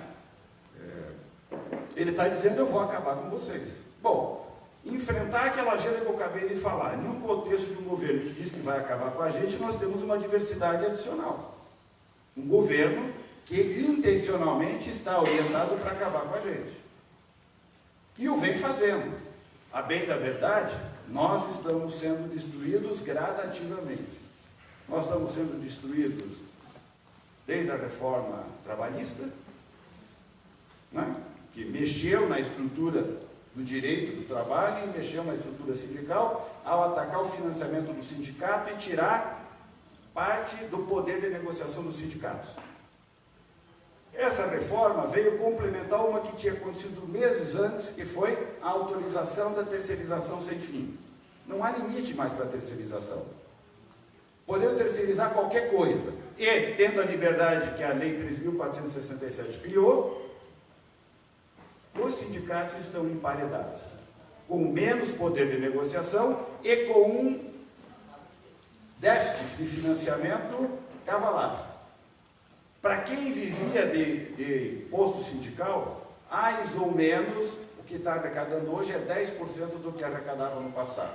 A: ele está dizendo: eu vou acabar com vocês. Bom, enfrentar aquela agenda que eu acabei de falar, em um contexto de um governo que diz que vai acabar com a gente, nós temos uma diversidade adicional. Um governo que intencionalmente está orientado para acabar com a gente. E o vem fazendo. A bem da verdade, nós estamos sendo destruídos gradativamente. Nós estamos sendo destruídos desde a reforma trabalhista, né, que mexeu na estrutura do direito do trabalho e mexeu na estrutura sindical, ao atacar o financiamento do sindicato e tirar parte do poder de negociação dos sindicatos. Essa reforma veio complementar uma que tinha acontecido meses antes, que foi a autorização da terceirização sem fim. Não há limite mais para a terceirização. Podendo terceirizar qualquer coisa, e tendo a liberdade que a Lei 3.467 criou, os sindicatos estão emparedados, com menos poder de negociação e com um déficit de financiamento cavalado. Para quem vivia de posto sindical, mais ou menos, o que está arrecadando hoje é 10% do que arrecadava no passado.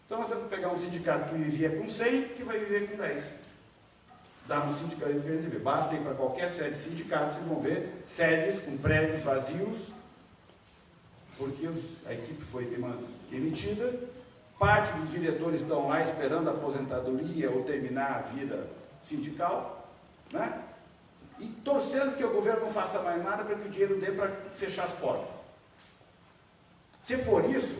A: Então nós temos que pegar um sindicato que vivia com 100, que vai viver com 10. Dá no sindicalismo que a gente vê. Basta ir para qualquer sede de sindicato, vocês vão ver sedes com prédios vazios, porque a equipe foi demitida, parte dos diretores estão lá esperando a aposentadoria ou terminar a vida sindical, né? E torcendo que o governo não faça mais nada para que o dinheiro dê para fechar as portas. Se for isso,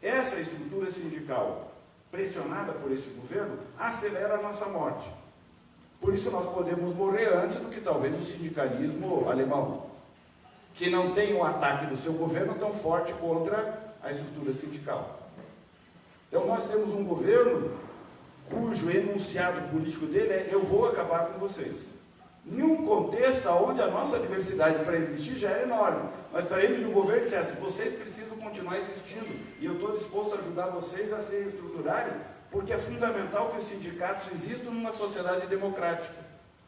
A: essa estrutura sindical, pressionada por esse governo, acelera a nossa morte. Por isso nós podemos morrer antes do que talvez o sindicalismo alemão, que não tem o ataque do seu governo tão forte contra a estrutura sindical. Então nós temos um governo cujo enunciado político dele é: eu vou acabar com vocês. Em um contexto onde a nossa diversidade para existir já é enorme. Nós estaríamos de um governo que dissesse: vocês precisam continuar existindo e eu estou disposto a ajudar vocês a se estruturarem, porque é fundamental que os sindicatos existam numa sociedade democrática.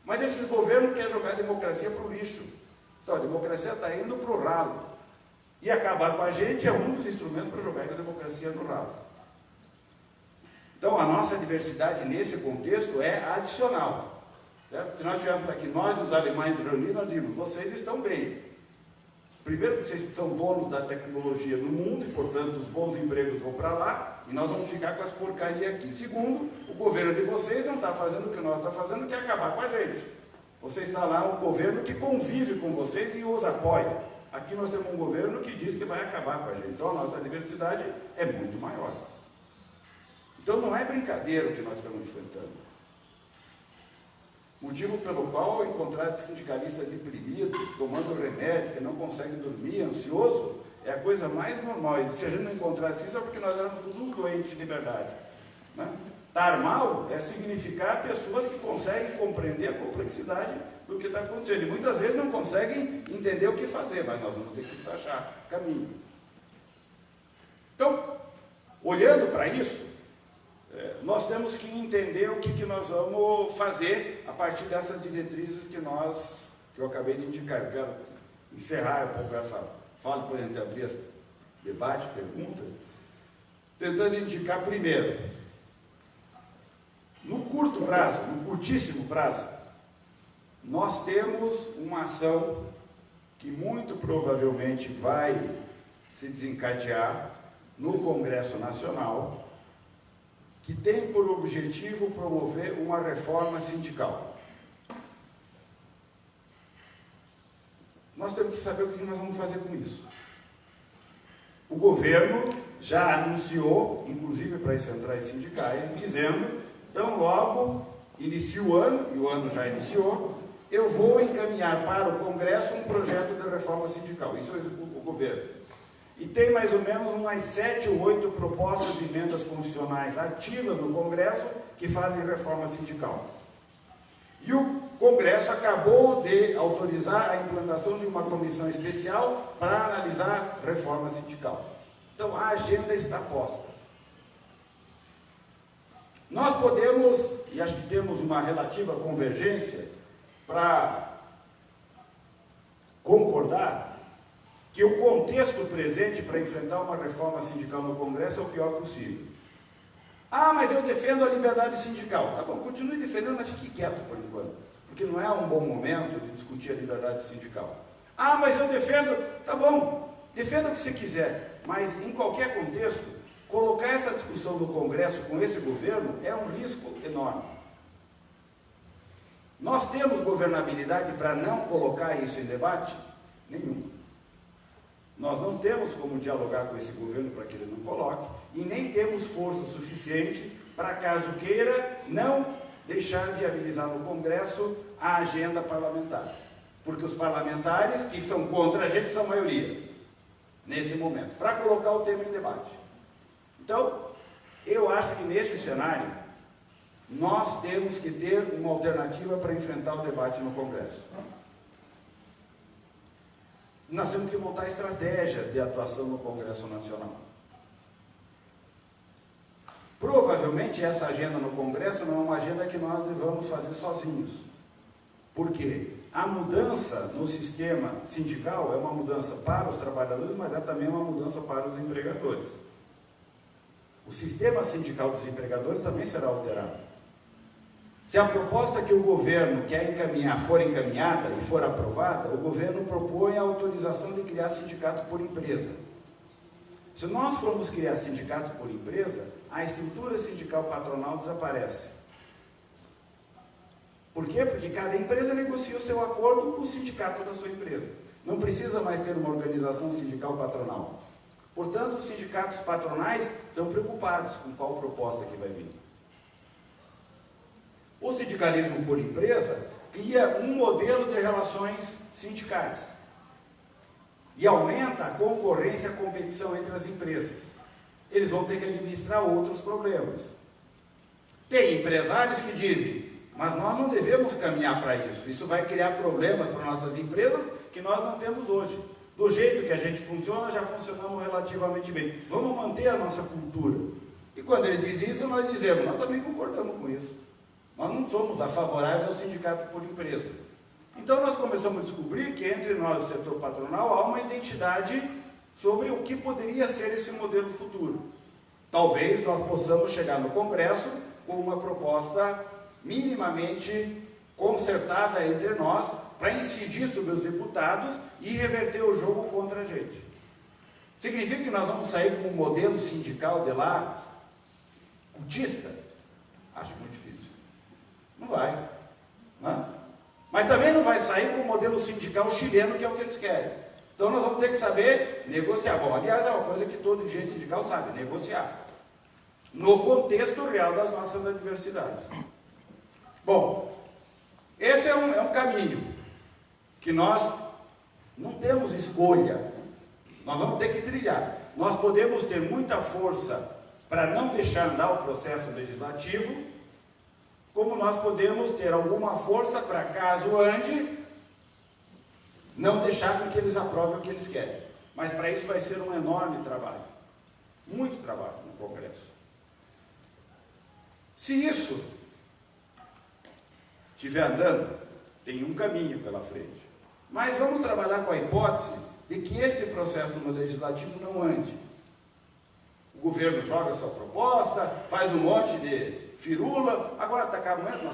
A: Mas esse governo quer jogar a democracia para o lixo. Então a democracia está indo para o ralo. E acabar com a gente é um dos instrumentos para jogar a democracia no ralo. Então a nossa diversidade nesse contexto é adicional. Certo? Se nós tivermos aqui nós, os alemães reunidos, nós dizemos: vocês estão bem. Primeiro, porque vocês são donos da tecnologia no mundo e, portanto, os bons empregos vão para lá e nós vamos ficar com as porcarias aqui. Segundo, o governo de vocês não está fazendo o que nós estamos fazendo, que é acabar com a gente. Você está lá, um governo que convive com vocês e os apoia. Aqui nós temos um governo que diz que vai acabar com a gente. Então, a nossa diversidade é muito maior. Então, não é brincadeira o que nós estamos enfrentando. Motivo pelo qual encontrar sindicalista deprimido, tomando remédio, que não consegue dormir, ansioso, é a coisa mais normal. E se a gente não encontrasse isso é porque nós éramos uns doentes de liberdade. Né? Estar mal é significar pessoas que conseguem compreender a complexidade do que está acontecendo. E muitas vezes não conseguem entender o que fazer, mas nós vamos ter que achar caminho. Então, olhando para isso, nós temos que entender o que nós vamos fazer a partir dessas diretrizes que eu acabei de indicar. Eu quero encerrar um pouco essa fala, por exemplo, abrir esse debate, perguntas, tentando indicar primeiro, no curto prazo, no curtíssimo prazo, nós temos uma ação que muito provavelmente vai se desencadear no Congresso Nacional, que tem por objetivo promover uma reforma sindical. Nós temos que saber o que nós vamos fazer com isso. O governo já anunciou, inclusive para as centrais sindicais, dizendo: tão logo inicia o ano, e o ano já iniciou, eu vou encaminhar para o Congresso um projeto de reforma sindical. Isso é o governo. e tem mais ou menos umas 7 ou 8 propostas de emendas constitucionais ativas no Congresso que fazem reforma sindical. E o Congresso acabou de autorizar a implantação de uma comissão especial para analisar reforma sindical. Então, a agenda está posta. Nós podemos, e acho que temos uma relativa convergência, para concordar que o contexto presente para enfrentar uma reforma sindical no Congresso é o pior possível. Ah, mas eu defendo a liberdade sindical. Tá bom, continue defendendo, mas fique quieto por enquanto, porque não é um bom momento de discutir a liberdade sindical. Ah, mas eu defendo, tá bom, defenda o que você quiser, mas em qualquer contexto, colocar essa discussão no Congresso com esse governo é um risco enorme. Nós temos governabilidade para não colocar isso em debate? Nenhum. Nós não temos como dialogar com esse governo para que ele não coloque, e nem temos força suficiente para, caso queira, não deixar viabilizar no Congresso a agenda parlamentar. Porque os parlamentares que são contra a gente são maioria, nesse momento, para colocar o tema em debate. Então, eu acho que nesse cenário, nós temos que ter uma alternativa para enfrentar o debate no Congresso. Nós temos que montar estratégias de atuação no Congresso Nacional. Provavelmente essa agenda no Congresso não é uma agenda que nós devamos fazer sozinhos. Por quê? A mudança no sistema sindical é uma mudança para os trabalhadores, mas é também uma mudança para os empregadores. O sistema sindical dos empregadores também será alterado. Se a proposta que o governo quer encaminhar for encaminhada e for aprovada, o governo propõe a autorização de criar sindicato por empresa. Se nós formos criar sindicato por empresa, a estrutura sindical patronal desaparece. Por quê? Porque cada empresa negocia o seu acordo com o sindicato da sua empresa. Não precisa mais ter uma organização sindical patronal. Portanto, os sindicatos patronais estão preocupados com qual proposta que vai vir. O sindicalismo por empresa cria um modelo de relações sindicais e aumenta a concorrência e a competição entre as empresas. Eles vão ter que administrar outros problemas. Tem empresários que dizem, mas nós não devemos caminhar para isso. Isso vai criar problemas para nossas empresas que nós não temos hoje. Do jeito que a gente funciona, já funcionamos relativamente bem. Vamos manter a nossa cultura. E quando eles dizem isso, nós dizemos, nós também concordamos com isso. Nós não somos favoráveis ao sindicato por empresa. Então nós começamos a descobrir que entre nós e o setor patronal há uma identidade sobre o que poderia ser esse modelo futuro. Talvez nós possamos chegar no Congresso com uma proposta minimamente concertada entre nós para incidir sobre os deputados e reverter o jogo contra a gente. Significa que nós vamos sair com um modelo sindical de lá, cultista? Acho muito difícil. Não vai. Não? Mas também não vai sair com o modelo sindical chileno, que é o que eles querem. Então nós vamos ter que saber negociar. Bom, aliás, é uma coisa que todo dirigente sindical sabe, negociar. No contexto real das nossas adversidades. Bom, esse é um caminho que nós não temos escolha. Nós vamos ter que trilhar. Nós podemos ter muita força para não deixar andar o processo legislativo, como nós podemos ter alguma força para, caso ande, não deixar com que eles aprovem o que eles querem. Mas para isso vai ser um enorme trabalho. Muito trabalho no Congresso. Se isso estiver andando, tem um caminho pela frente. Mas vamos trabalhar com a hipótese de que este processo no legislativo não ande. O governo joga a sua proposta, faz um monte de firula, agora está acabando, nós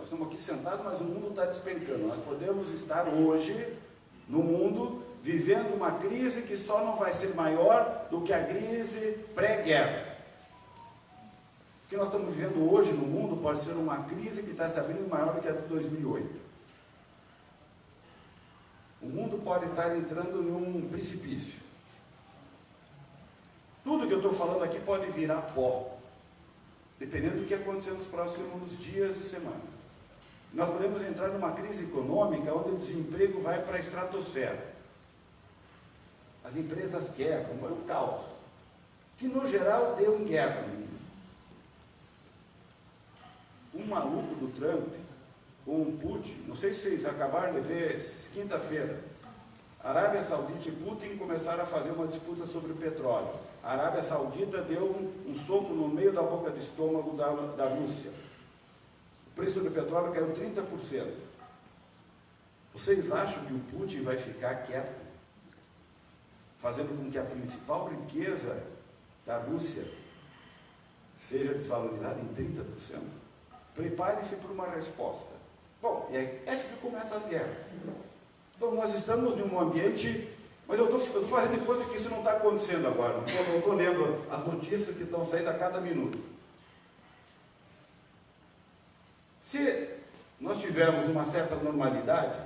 A: estamos aqui sentados, mas o mundo está despencando. Nós podemos estar hoje, no mundo, vivendo uma crise que só não vai ser maior do que a crise pré-guerra. O que nós estamos vivendo hoje no mundo pode ser uma crise que está se abrindo maior do que a de 2008. O mundo pode estar entrando num precipício. Tudo que eu estou falando aqui pode virar pó, dependendo do que acontecer nos próximos dias e semanas. Nós podemos entrar numa crise econômica onde o desemprego vai para a estratosfera. as empresas quebram, é um caos, que no geral deu em guerra. Um maluco do Trump, com o Putin, não sei se vocês acabaram de ver, quinta-feira, Arábia Saudita e Putin começaram a fazer uma disputa sobre o petróleo. A Arábia Saudita deu um soco no meio da boca do estômago da Rússia. O preço do petróleo caiu 30%. Vocês acham que o Putin vai ficar quieto, fazendo com que a principal riqueza da Rússia seja desvalorizada em 30%? Prepare-se para uma resposta. Bom, é assim que começam as guerras. Então, nós estamos num ambiente, mas eu estou fazendo de conta que isso não está acontecendo agora, não estou lendo as notícias que estão saindo a cada minuto. Se nós tivermos uma certa normalidade,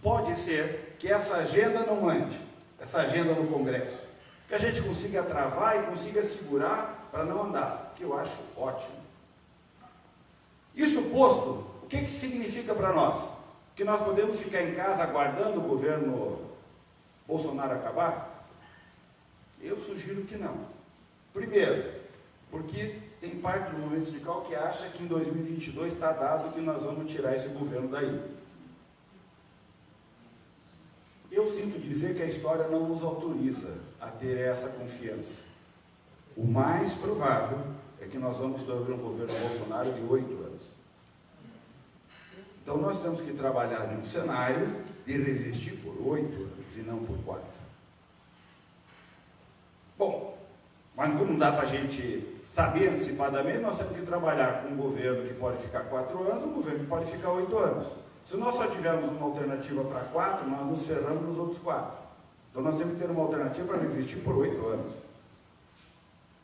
A: pode ser que essa agenda não ande, essa agenda no Congresso, que a gente consiga travar e consiga segurar para não andar, que eu acho ótimo. Isso posto, o que significa para nós? Que nós podemos ficar em casa aguardando o governo Bolsonaro acabar? Eu sugiro que não. Primeiro, porque tem parte do movimento sindical que acha que em 2022 está dado que nós vamos tirar esse governo daí. Eu sinto dizer que a história não nos autoriza a ter essa confiança. O mais provável é que nós vamos ter um governo Bolsonaro de 8 anos. Então nós temos que trabalhar em um cenário de resistir por 8 anos e não por 4. Bom, mas como não dá para a gente saber antecipadamente, nós temos que trabalhar com um governo que pode ficar 4 anos, um governo que pode ficar 8 anos. Se nós só tivermos uma alternativa para 4, nós nos ferramos nos outros 4. Então nós temos que ter uma alternativa para resistir por 8 anos.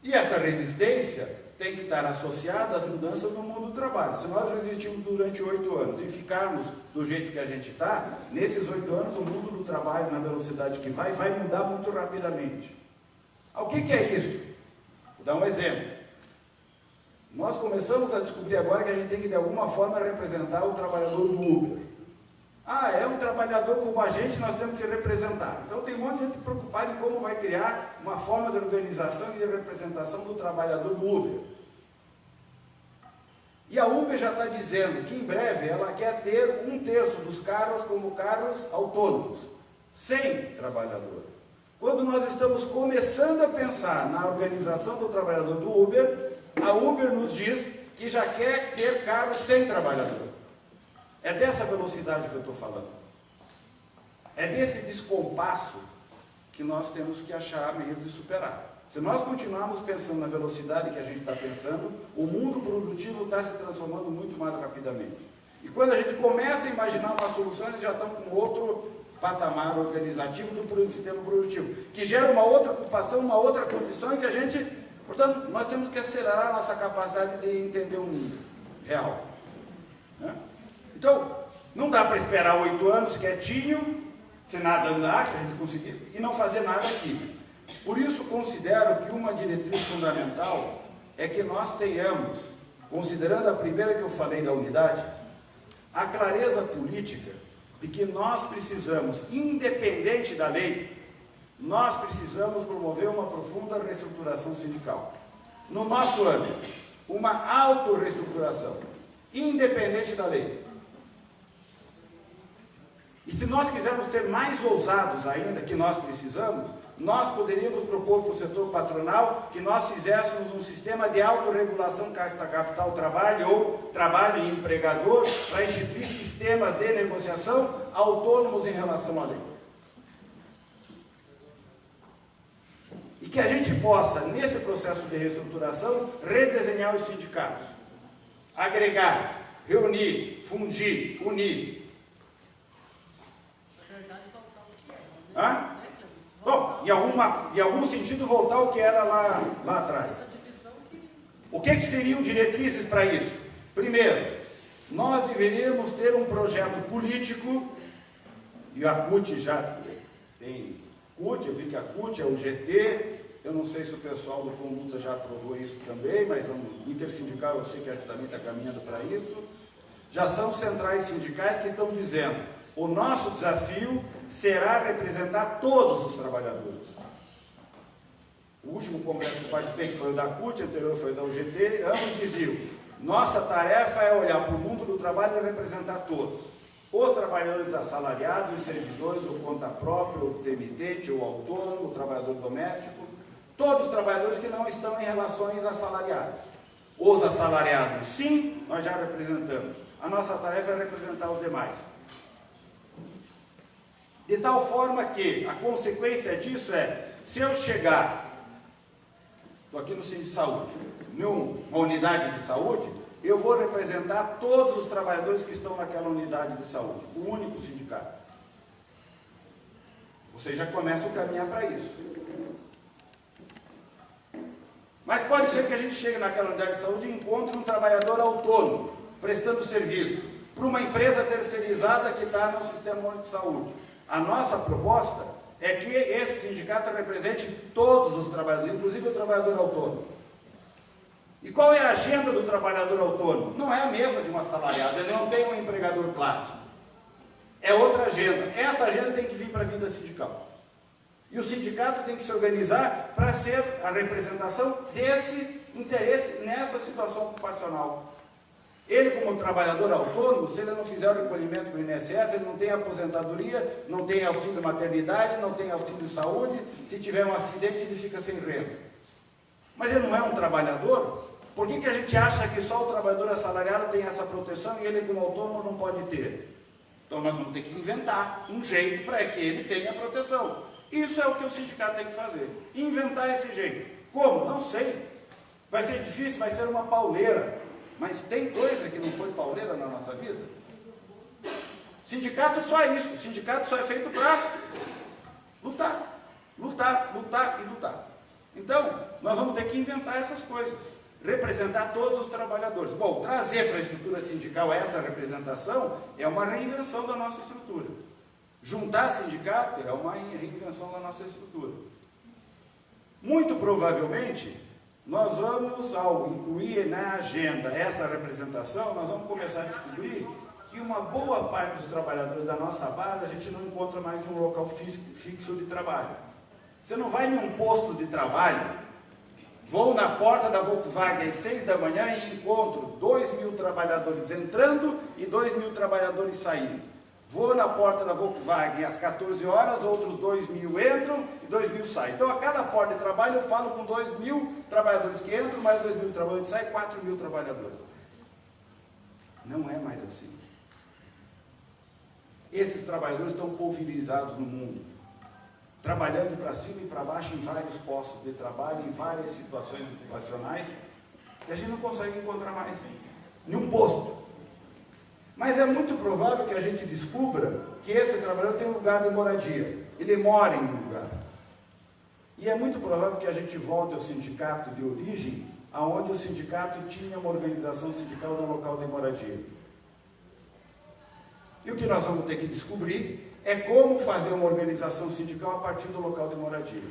A: E essa resistência tem que estar associada às mudanças no mundo do trabalho. Se nós resistirmos durante 8 anos e ficarmos do jeito que a gente está, nesses 8 anos o mundo do trabalho, na velocidade que vai mudar muito rapidamente. O que é isso? Vou dar um exemplo. Nós começamos a descobrir agora que a gente tem que de alguma forma representar o trabalhador do Uber. É um trabalhador como a gente, nós temos que representar. Então tem um monte de gente preocupada em como vai criar uma forma de organização e de representação do trabalhador do Uber. E a Uber já está dizendo que em breve ela quer ter 1/3 dos carros como carros autônomos, sem trabalhador. Quando nós estamos começando a pensar na organização do trabalhador do Uber, a Uber nos diz que já quer ter carros sem trabalhador. É dessa velocidade que eu estou falando. É desse descompasso que nós temos que achar meio de superar. Se nós continuarmos pensando na velocidade que a gente está pensando, o mundo produtivo está se transformando muito mais rapidamente. E quando a gente começa a imaginar uma solução, eles já estão com outro patamar organizativo do sistema produtivo, que gera uma outra ocupação, uma outra condição em que a gente... Portanto, nós temos que acelerar a nossa capacidade de entender o mundo real. Né? Então, não dá para esperar 8 anos quietinho, se nada andar, que a gente conseguir, e não fazer nada aqui. Por isso, considero que uma diretriz fundamental é que nós tenhamos, considerando a primeira que eu falei da unidade, a clareza política de que nós precisamos, independente da lei, nós precisamos promover uma profunda reestruturação sindical. No nosso âmbito, uma autorreestruturação, independente da lei. E se nós quisermos ser mais ousados ainda, que nós precisamos, nós poderíamos propor para o setor patronal que nós fizéssemos um sistema de autorregulação capital-trabalho ou trabalho e empregador para instituir sistemas de negociação autônomos em relação à lei. E que a gente possa, nesse processo de reestruturação, redesenhar os sindicatos, agregar, reunir, fundir, unir. Bom, em algum sentido voltar ao que era lá atrás. O que seriam diretrizes para isso? Primeiro, nós deveríamos ter um projeto político, e a CUT já tem CUT, eu vi que a CUT é o GT, eu não sei se o pessoal do Conluta já aprovou isso também, mas o Intersindical eu sei que também está caminhando para isso. Já são centrais sindicais que estão dizendo O nosso desafio será representar todos os trabalhadores. O último congresso que eu participei, que foi o da CUT, o anterior foi o da UGT, ambos diziam: nossa tarefa é olhar para o mundo do trabalho e representar todos. Os trabalhadores assalariados, os servidores, o conta própria, o intermitente, o autônomo, o trabalhador doméstico, todos os trabalhadores que não estão em relações assalariadas. Os assalariados, sim, nós já representamos. A nossa tarefa é representar os demais. De tal forma que a consequência disso é, se eu chegar, estou aqui no Centro de Saúde, numa unidade de saúde, eu vou representar todos os trabalhadores que estão naquela unidade de saúde, o único sindicato. Você já começa a caminhar para isso. Mas pode ser que a gente chegue naquela unidade de saúde e encontre um trabalhador autônomo, prestando serviço, para uma empresa terceirizada que está no Sistema Único de Saúde. A nossa proposta é que esse sindicato represente todos os trabalhadores, inclusive o trabalhador autônomo. E qual é a agenda do trabalhador autônomo? Não é a mesma de um assalariado, ele não tem um empregador clássico. É outra agenda. Essa agenda tem que vir para a vida sindical. E o sindicato tem que se organizar para ser a representação desse interesse nessa situação ocupacional. Ele, como trabalhador autônomo, se ele não fizer o recolhimento do INSS, ele não tem aposentadoria, não tem auxílio maternidade, não tem auxílio saúde, se tiver um acidente ele fica sem renda. Mas ele não é um trabalhador? Por que a gente acha que só o trabalhador assalariado tem essa proteção e ele, como autônomo, não pode ter? Então nós vamos ter que inventar um jeito para que ele tenha proteção. Isso é o que o sindicato tem que fazer, inventar esse jeito. Como? Não sei. Vai ser difícil, vai ser uma pauleira. Mas tem coisa que não foi pauleira na nossa vida? Sindicato só é isso. Sindicato só é feito para lutar. Lutar, lutar e lutar. Então, nós vamos ter que inventar essas coisas. Representar todos os trabalhadores. Bom, trazer para a estrutura sindical essa representação é uma reinvenção da nossa estrutura. Juntar sindicato é uma reinvenção da nossa estrutura. Muito provavelmente, nós vamos, ao incluir na agenda essa representação, nós vamos começar a descobrir que uma boa parte dos trabalhadores da nossa base a gente não encontra mais em um local fixo de trabalho. Você não vai em um posto de trabalho, vou na porta da Volkswagen às 6 da manhã e encontro 2.000 trabalhadores entrando e 2.000 trabalhadores saindo. Vou na porta da Volkswagen às 14 horas, outros 2.000 entram e 2.000 saem. Então, a cada porta de trabalho, eu falo com 2.000 trabalhadores que entram, mais 2.000 trabalhadores que saem, 4.000 trabalhadores. Não é mais assim. Esses trabalhadores estão pulverizados no mundo, trabalhando para cima e para baixo em vários postos de trabalho, em várias situações ocupacionais, que a gente não consegue encontrar mais em um posto. Mas é muito provável que a gente descubra que esse trabalhador tem um lugar de moradia. Ele mora em um lugar. E é muito provável que a gente volte ao sindicato de origem, aonde o sindicato tinha uma organização sindical no local de moradia. E o que nós vamos ter que descobrir é como fazer uma organização sindical a partir do local de moradia.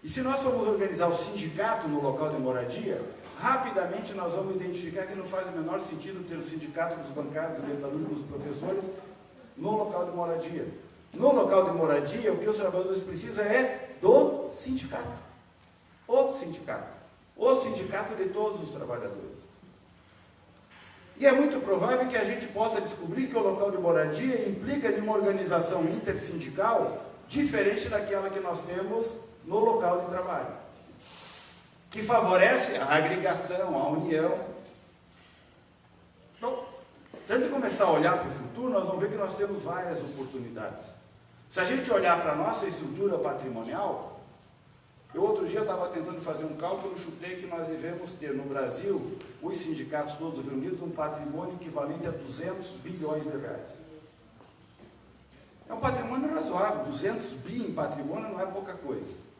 A: E se nós formos organizar o sindicato no local de moradia, rapidamente nós vamos identificar que não faz o menor sentido ter o sindicato dos bancários, dos metalúrgicos, dos professores no local de moradia. No local de moradia, o que os trabalhadores precisam é do sindicato. O sindicato. O sindicato de todos os trabalhadores. E é muito provável que a gente possa descobrir que o local de moradia implica em uma organização intersindical diferente daquela que nós temos no local de trabalho, que favorece a agregação, a união. Então, se a gente começar a olhar para o futuro, nós vamos ver que nós temos várias oportunidades. Se a gente olhar para a nossa estrutura patrimonial, eu outro dia estava tentando fazer um cálculo, chutei que nós devemos ter no Brasil, os sindicatos todos reunidos, um patrimônio equivalente a 200 bilhões de reais. É um patrimônio razoável, 200 bi em patrimônio não é pouca coisa.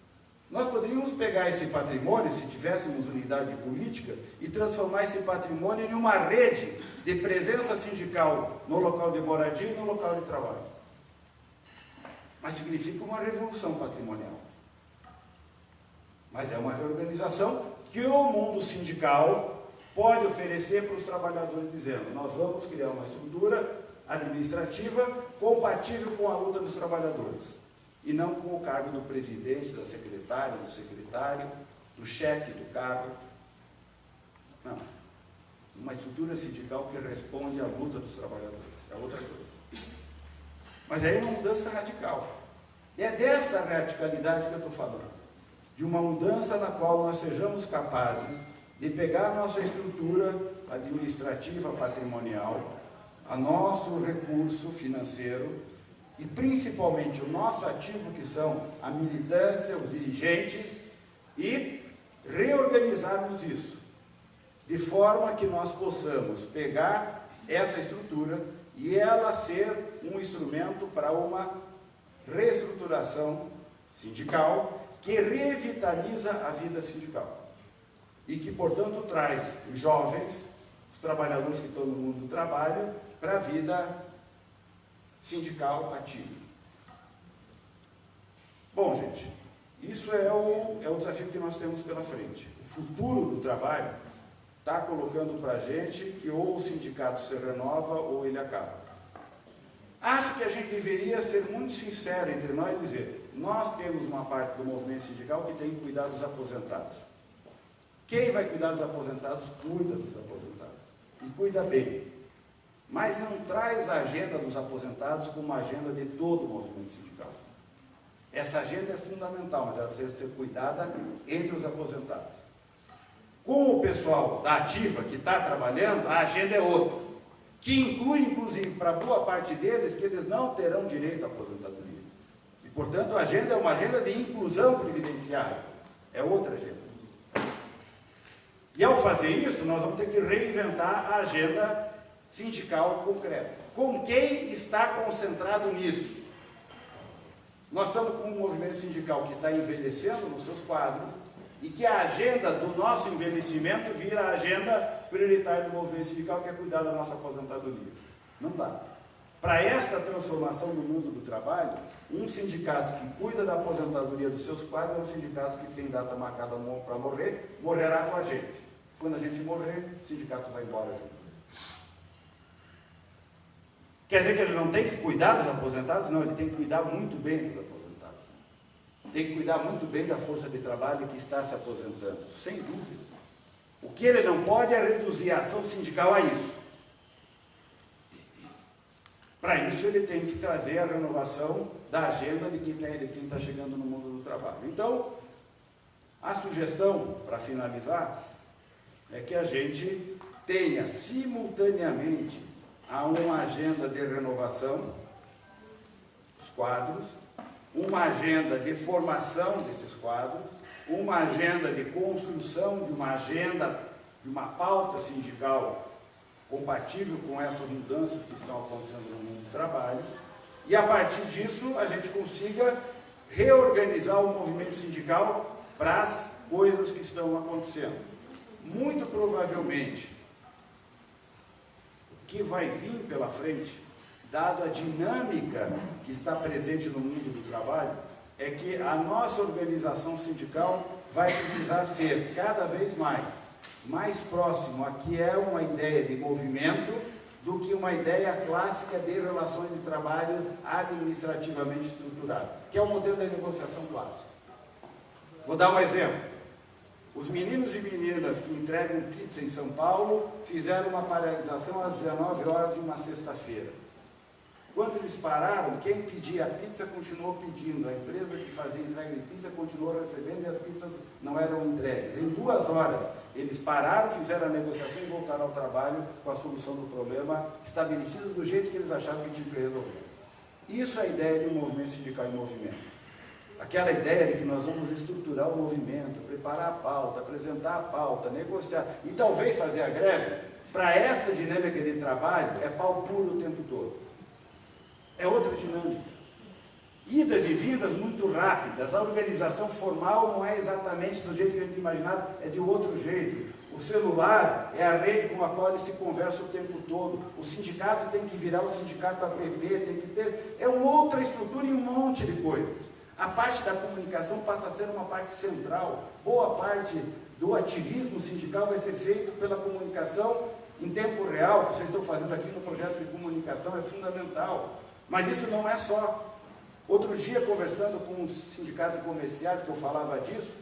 A: Nós poderíamos pegar esse patrimônio, se tivéssemos unidade política, e transformar esse patrimônio em uma rede de presença sindical no local de moradia e no local de trabalho. Mas significa uma revolução patrimonial. Mas é uma reorganização que o mundo sindical pode oferecer para os trabalhadores, dizendo: nós vamos criar uma estrutura administrativa compatível com a luta dos trabalhadores, e não com o cargo do presidente, da secretária, do secretário, do chefe do cargo. Não. Uma estrutura sindical que responde à luta dos trabalhadores. É outra coisa. Mas aí é uma mudança radical. E é desta radicalidade que eu estou falando. De uma mudança na qual nós sejamos capazes de pegar a nossa estrutura administrativa, patrimonial, a nosso recurso financeiro e principalmente o nosso ativo, que são a militância, os dirigentes, e reorganizarmos isso, de forma que nós possamos pegar essa estrutura e ela ser um instrumento para uma reestruturação sindical que revitaliza a vida sindical e que, portanto, traz os jovens, os trabalhadores que estão no mundo do trabalho, para a vida sindical ativa. Bom, gente, isso é o desafio que nós temos pela frente. O futuro do trabalho está colocando para a gente que ou o sindicato se renova ou ele acaba. Acho que a gente deveria ser muito sincero entre nós e dizer: nós temos uma parte do movimento sindical que tem que cuidar dos aposentados. Quem vai cuidar dos aposentados, cuida dos aposentados. E cuida bem. Mas não traz a agenda dos aposentados como uma agenda de todo o movimento sindical. Essa agenda é fundamental, mas ela precisa ser cuidada entre os aposentados. Com o pessoal da ativa que está trabalhando, a agenda é outra, que inclui, inclusive, para boa parte deles, que eles não terão direito à aposentadoria. E, portanto, a agenda é uma agenda de inclusão previdenciária. É outra agenda. E, ao fazer isso, nós vamos ter que reinventar a agenda sindical concreta. Com quem está concentrado nisso? Nós estamos com um movimento sindical que está envelhecendo nos seus quadros e que a agenda do nosso envelhecimento vira a agenda prioritária do movimento sindical, que é cuidar da nossa aposentadoria. Não dá. Para esta transformação no mundo do trabalho, um sindicato que cuida da aposentadoria dos seus quadros é um sindicato que tem data marcada para morrer, morrerá com a gente. Quando a gente morrer, o sindicato vai embora junto. Quer dizer que ele não tem que cuidar dos aposentados? Não, ele tem que cuidar muito bem dos aposentados. Tem que cuidar muito bem da força de trabalho que está se aposentando, sem dúvida. O que ele não pode é reduzir a ação sindical a isso. Para isso, ele tem que trazer a renovação da agenda de quem está chegando no mundo do trabalho. Então, a sugestão, para finalizar, é que a gente tenha simultaneamente uma agenda de renovação dos quadros, uma agenda de formação desses quadros, uma agenda de construção de uma agenda, de uma pauta sindical compatível com essas mudanças que estão acontecendo no mundo do trabalho, e a partir disso a gente consiga reorganizar o movimento sindical para as coisas que estão acontecendo. Muito provavelmente, o que vai vir pela frente, dado a dinâmica que está presente no mundo do trabalho, é que a nossa organização sindical vai precisar ser cada vez mais próximo a que é uma ideia de movimento do que uma ideia clássica de relações de trabalho administrativamente estruturada, que é o modelo da negociação clássica. Vou dar um exemplo. Os meninos e meninas que entregam pizza em São Paulo fizeram uma paralisação às 19 horas em uma sexta-feira. Quando eles pararam, quem pedia a pizza continuou pedindo, a empresa que fazia entrega de pizza continuou recebendo e as pizzas não eram entregues. Em 2 horas, eles pararam, fizeram a negociação e voltaram ao trabalho com a solução do problema estabelecida do jeito que eles achavam que tinha que resolver. Isso é a ideia de um movimento sindical em movimento. Aquela ideia de que nós vamos estruturar o movimento, preparar a pauta, apresentar a pauta, negociar e talvez fazer a greve, para esta dinâmica de trabalho é pau puro o tempo todo. É outra dinâmica. Idas e vindas muito rápidas, a organização formal não é exatamente do jeito que a gente imaginava, é de outro jeito. O celular é a rede com a qual ele se conversa o tempo todo. O sindicato tem que virar o sindicato APP, tem que ter... É uma outra estrutura e um monte de coisas. A parte da comunicação passa a ser uma parte central. Boa parte do ativismo sindical vai ser feito pela comunicação em tempo real, que vocês estão fazendo aqui no projeto de comunicação, é fundamental. Mas isso não é só. Outro dia, conversando com um sindicato de comerciais, que eu falava disso,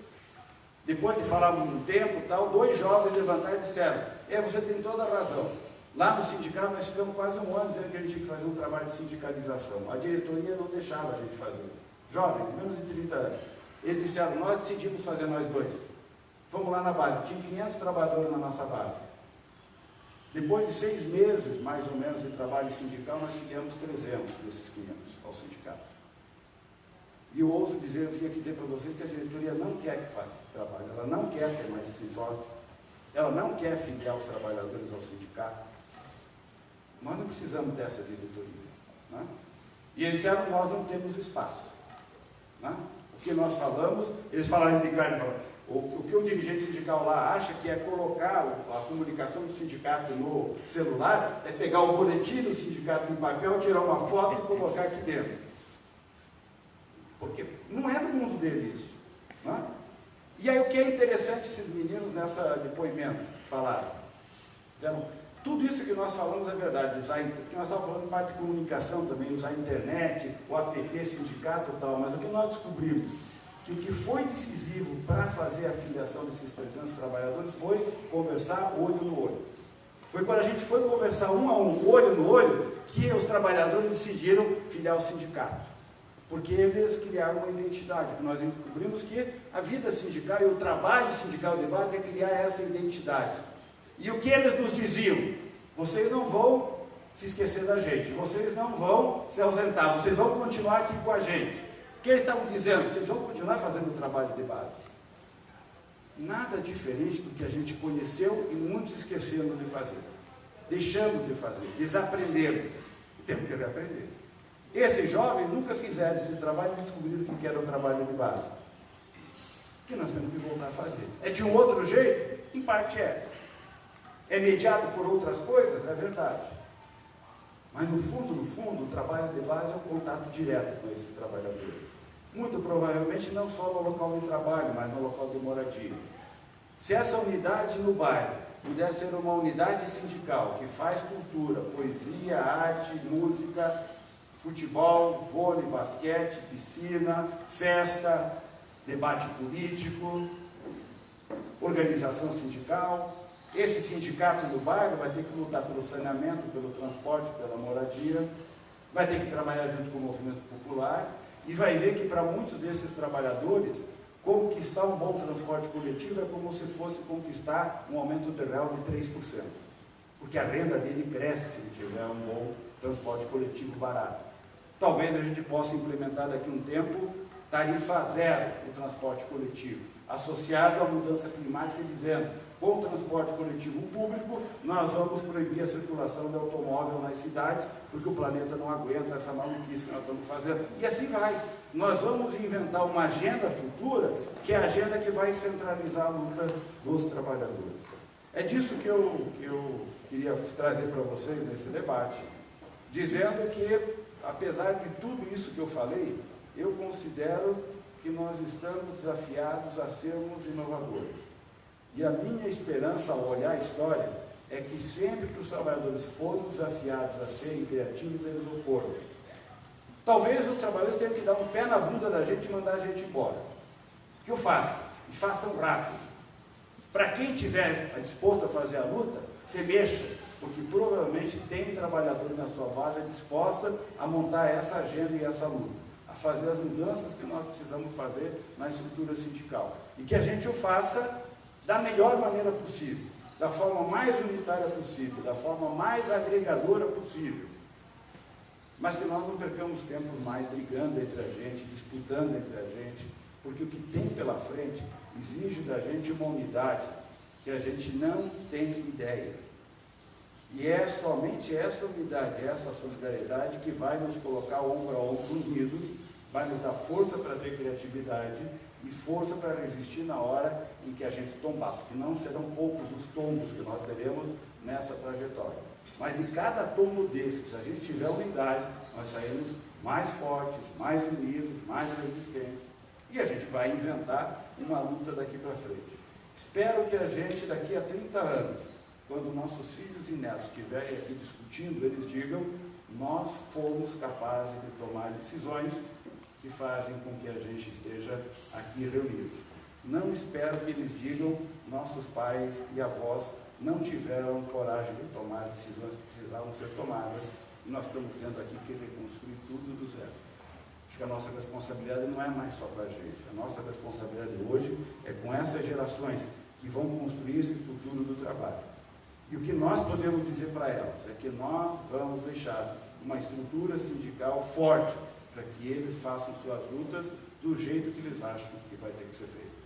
A: depois de falar um tempo, tal, 2 jovens levantaram e disseram: você tem toda a razão. Lá no sindicato nós ficamos quase um ano dizendo que a gente tinha que fazer um trabalho de sindicalização. A diretoria não deixava a gente fazer. Jovens, menos de 30 anos. Eles disseram: nós decidimos fazer nós 2. Fomos lá na base, tinha 500 trabalhadores na nossa base. Depois de 6 meses, mais ou menos, de trabalho sindical, nós filiamos 300 desses 500 ao sindicato. E eu ouso dizer, eu vim aqui dizer para vocês que a diretoria não quer que faça esse trabalho, ela não quer ter mais sócios, ela não quer filiar os trabalhadores ao sindicato. Nós não precisamos dessa diretoria. Né? E eles disseram: nós não temos espaço. Né? O que nós falamos, eles falaram de carne, o que o dirigente sindical lá acha que é colocar a comunicação do sindicato no celular, é pegar o boletim do sindicato em papel, tirar uma foto e colocar aqui dentro. Porque não é do mundo dele isso. Né? E aí o que é interessante esses meninos nessa depoimento falaram? Disseram: tudo isso que nós falamos é verdade, porque nós estávamos falando de parte de comunicação também, usar a internet, o app, sindicato e tal, mas o que nós descobrimos? Que o que foi decisivo para fazer a filiação desses 300 trabalhadores foi conversar olho no olho. Foi quando a gente foi conversar um a um, olho no olho, que os trabalhadores decidiram filiar o sindicato. Porque eles criaram uma identidade, porque nós descobrimos que a vida sindical e o trabalho sindical de base é criar essa identidade. E o que eles nos diziam? Vocês não vão se esquecer da gente, vocês não vão se ausentar, vocês vão continuar aqui com a gente. O que eles estavam dizendo? Vocês vão continuar fazendo o trabalho de base. Nada diferente do que a gente conheceu e muitos esqueceram de fazer. Deixamos de fazer, desaprendemos. E temos que reaprender. Esses jovens nunca fizeram esse trabalho e descobriram o que era o trabalho de base. O que nós temos que voltar a fazer? É de um outro jeito? Em parte é. É mediado por outras coisas? É verdade. Mas no fundo, o trabalho de base é o contato direto com esses trabalhadores. Muito provavelmente não só no local de trabalho, mas no local de moradia. Se essa unidade no bairro puder ser uma unidade sindical que faz cultura, poesia, arte, música, futebol, vôlei, basquete, piscina, festa, debate político, organização sindical, esse sindicato do bairro vai ter que lutar pelo saneamento, pelo transporte, pela moradia, vai ter que trabalhar junto com o movimento popular e vai ver que para muitos desses trabalhadores, conquistar um bom transporte coletivo é como se fosse conquistar um aumento de real de 3%. Porque a renda dele cresce se ele tiver um bom transporte coletivo barato. Talvez a gente possa implementar daqui a um tempo tarifa zero o transporte coletivo, associado à mudança climática, dizendo: com o transporte coletivo público, nós vamos proibir a circulação de automóvel nas cidades, porque o planeta não aguenta essa maluquice que nós estamos fazendo. E assim vai. Nós vamos inventar uma agenda futura, que é a agenda que vai centralizar a luta dos trabalhadores. É disso que eu queria trazer para vocês nesse debate, dizendo que, apesar de tudo isso que eu falei, eu considero que nós estamos desafiados a sermos inovadores. E a minha esperança ao olhar a história é que sempre que os trabalhadores foram desafiados a serem criativos, eles o foram. Talvez os trabalhadores tenham que dar um pé na bunda da gente e mandar a gente embora. Que o façam, e façam rápido. Para quem estiver disposto a fazer a luta, se mexa, porque provavelmente tem trabalhadores na sua base disposta a montar essa agenda e essa luta, a fazer as mudanças que nós precisamos fazer na estrutura sindical. E que a gente o faça da melhor maneira possível, da forma mais unitária possível, da forma mais agregadora possível. Mas que nós não percamos tempo mais brigando entre a gente, disputando entre a gente, porque o que tem pela frente exige da gente uma unidade que a gente não tem ideia. E é somente essa unidade, essa solidariedade que vai nos colocar ombro a ombro unidos, vai nos dar força para ter criatividade e força para resistir na hora em que a gente tombar, porque não serão poucos os tombos que nós teremos nessa trajetória. Mas de cada tombo desses, se a gente tiver unidade, nós saímos mais fortes, mais unidos, mais resistentes, e a gente vai inventar uma luta daqui para frente. Espero que a gente, daqui a 30 anos, quando nossos filhos e netos estiverem aqui discutindo, eles digam: nós fomos capazes de tomar decisões que fazem com que a gente esteja aqui reunidos. Não espero que eles digam: nossos pais e avós não tiveram coragem de tomar decisões que precisavam ser tomadas, e nós estamos tendo aqui que reconstruir tudo do zero. Acho que a nossa responsabilidade não é mais só para a gente. A nossa responsabilidade hoje é com essas gerações que vão construir esse futuro do trabalho. E o que nós podemos dizer para elas é que nós vamos deixar uma estrutura sindical forte para que eles façam suas lutas do jeito que eles acham que vai ter que ser feito.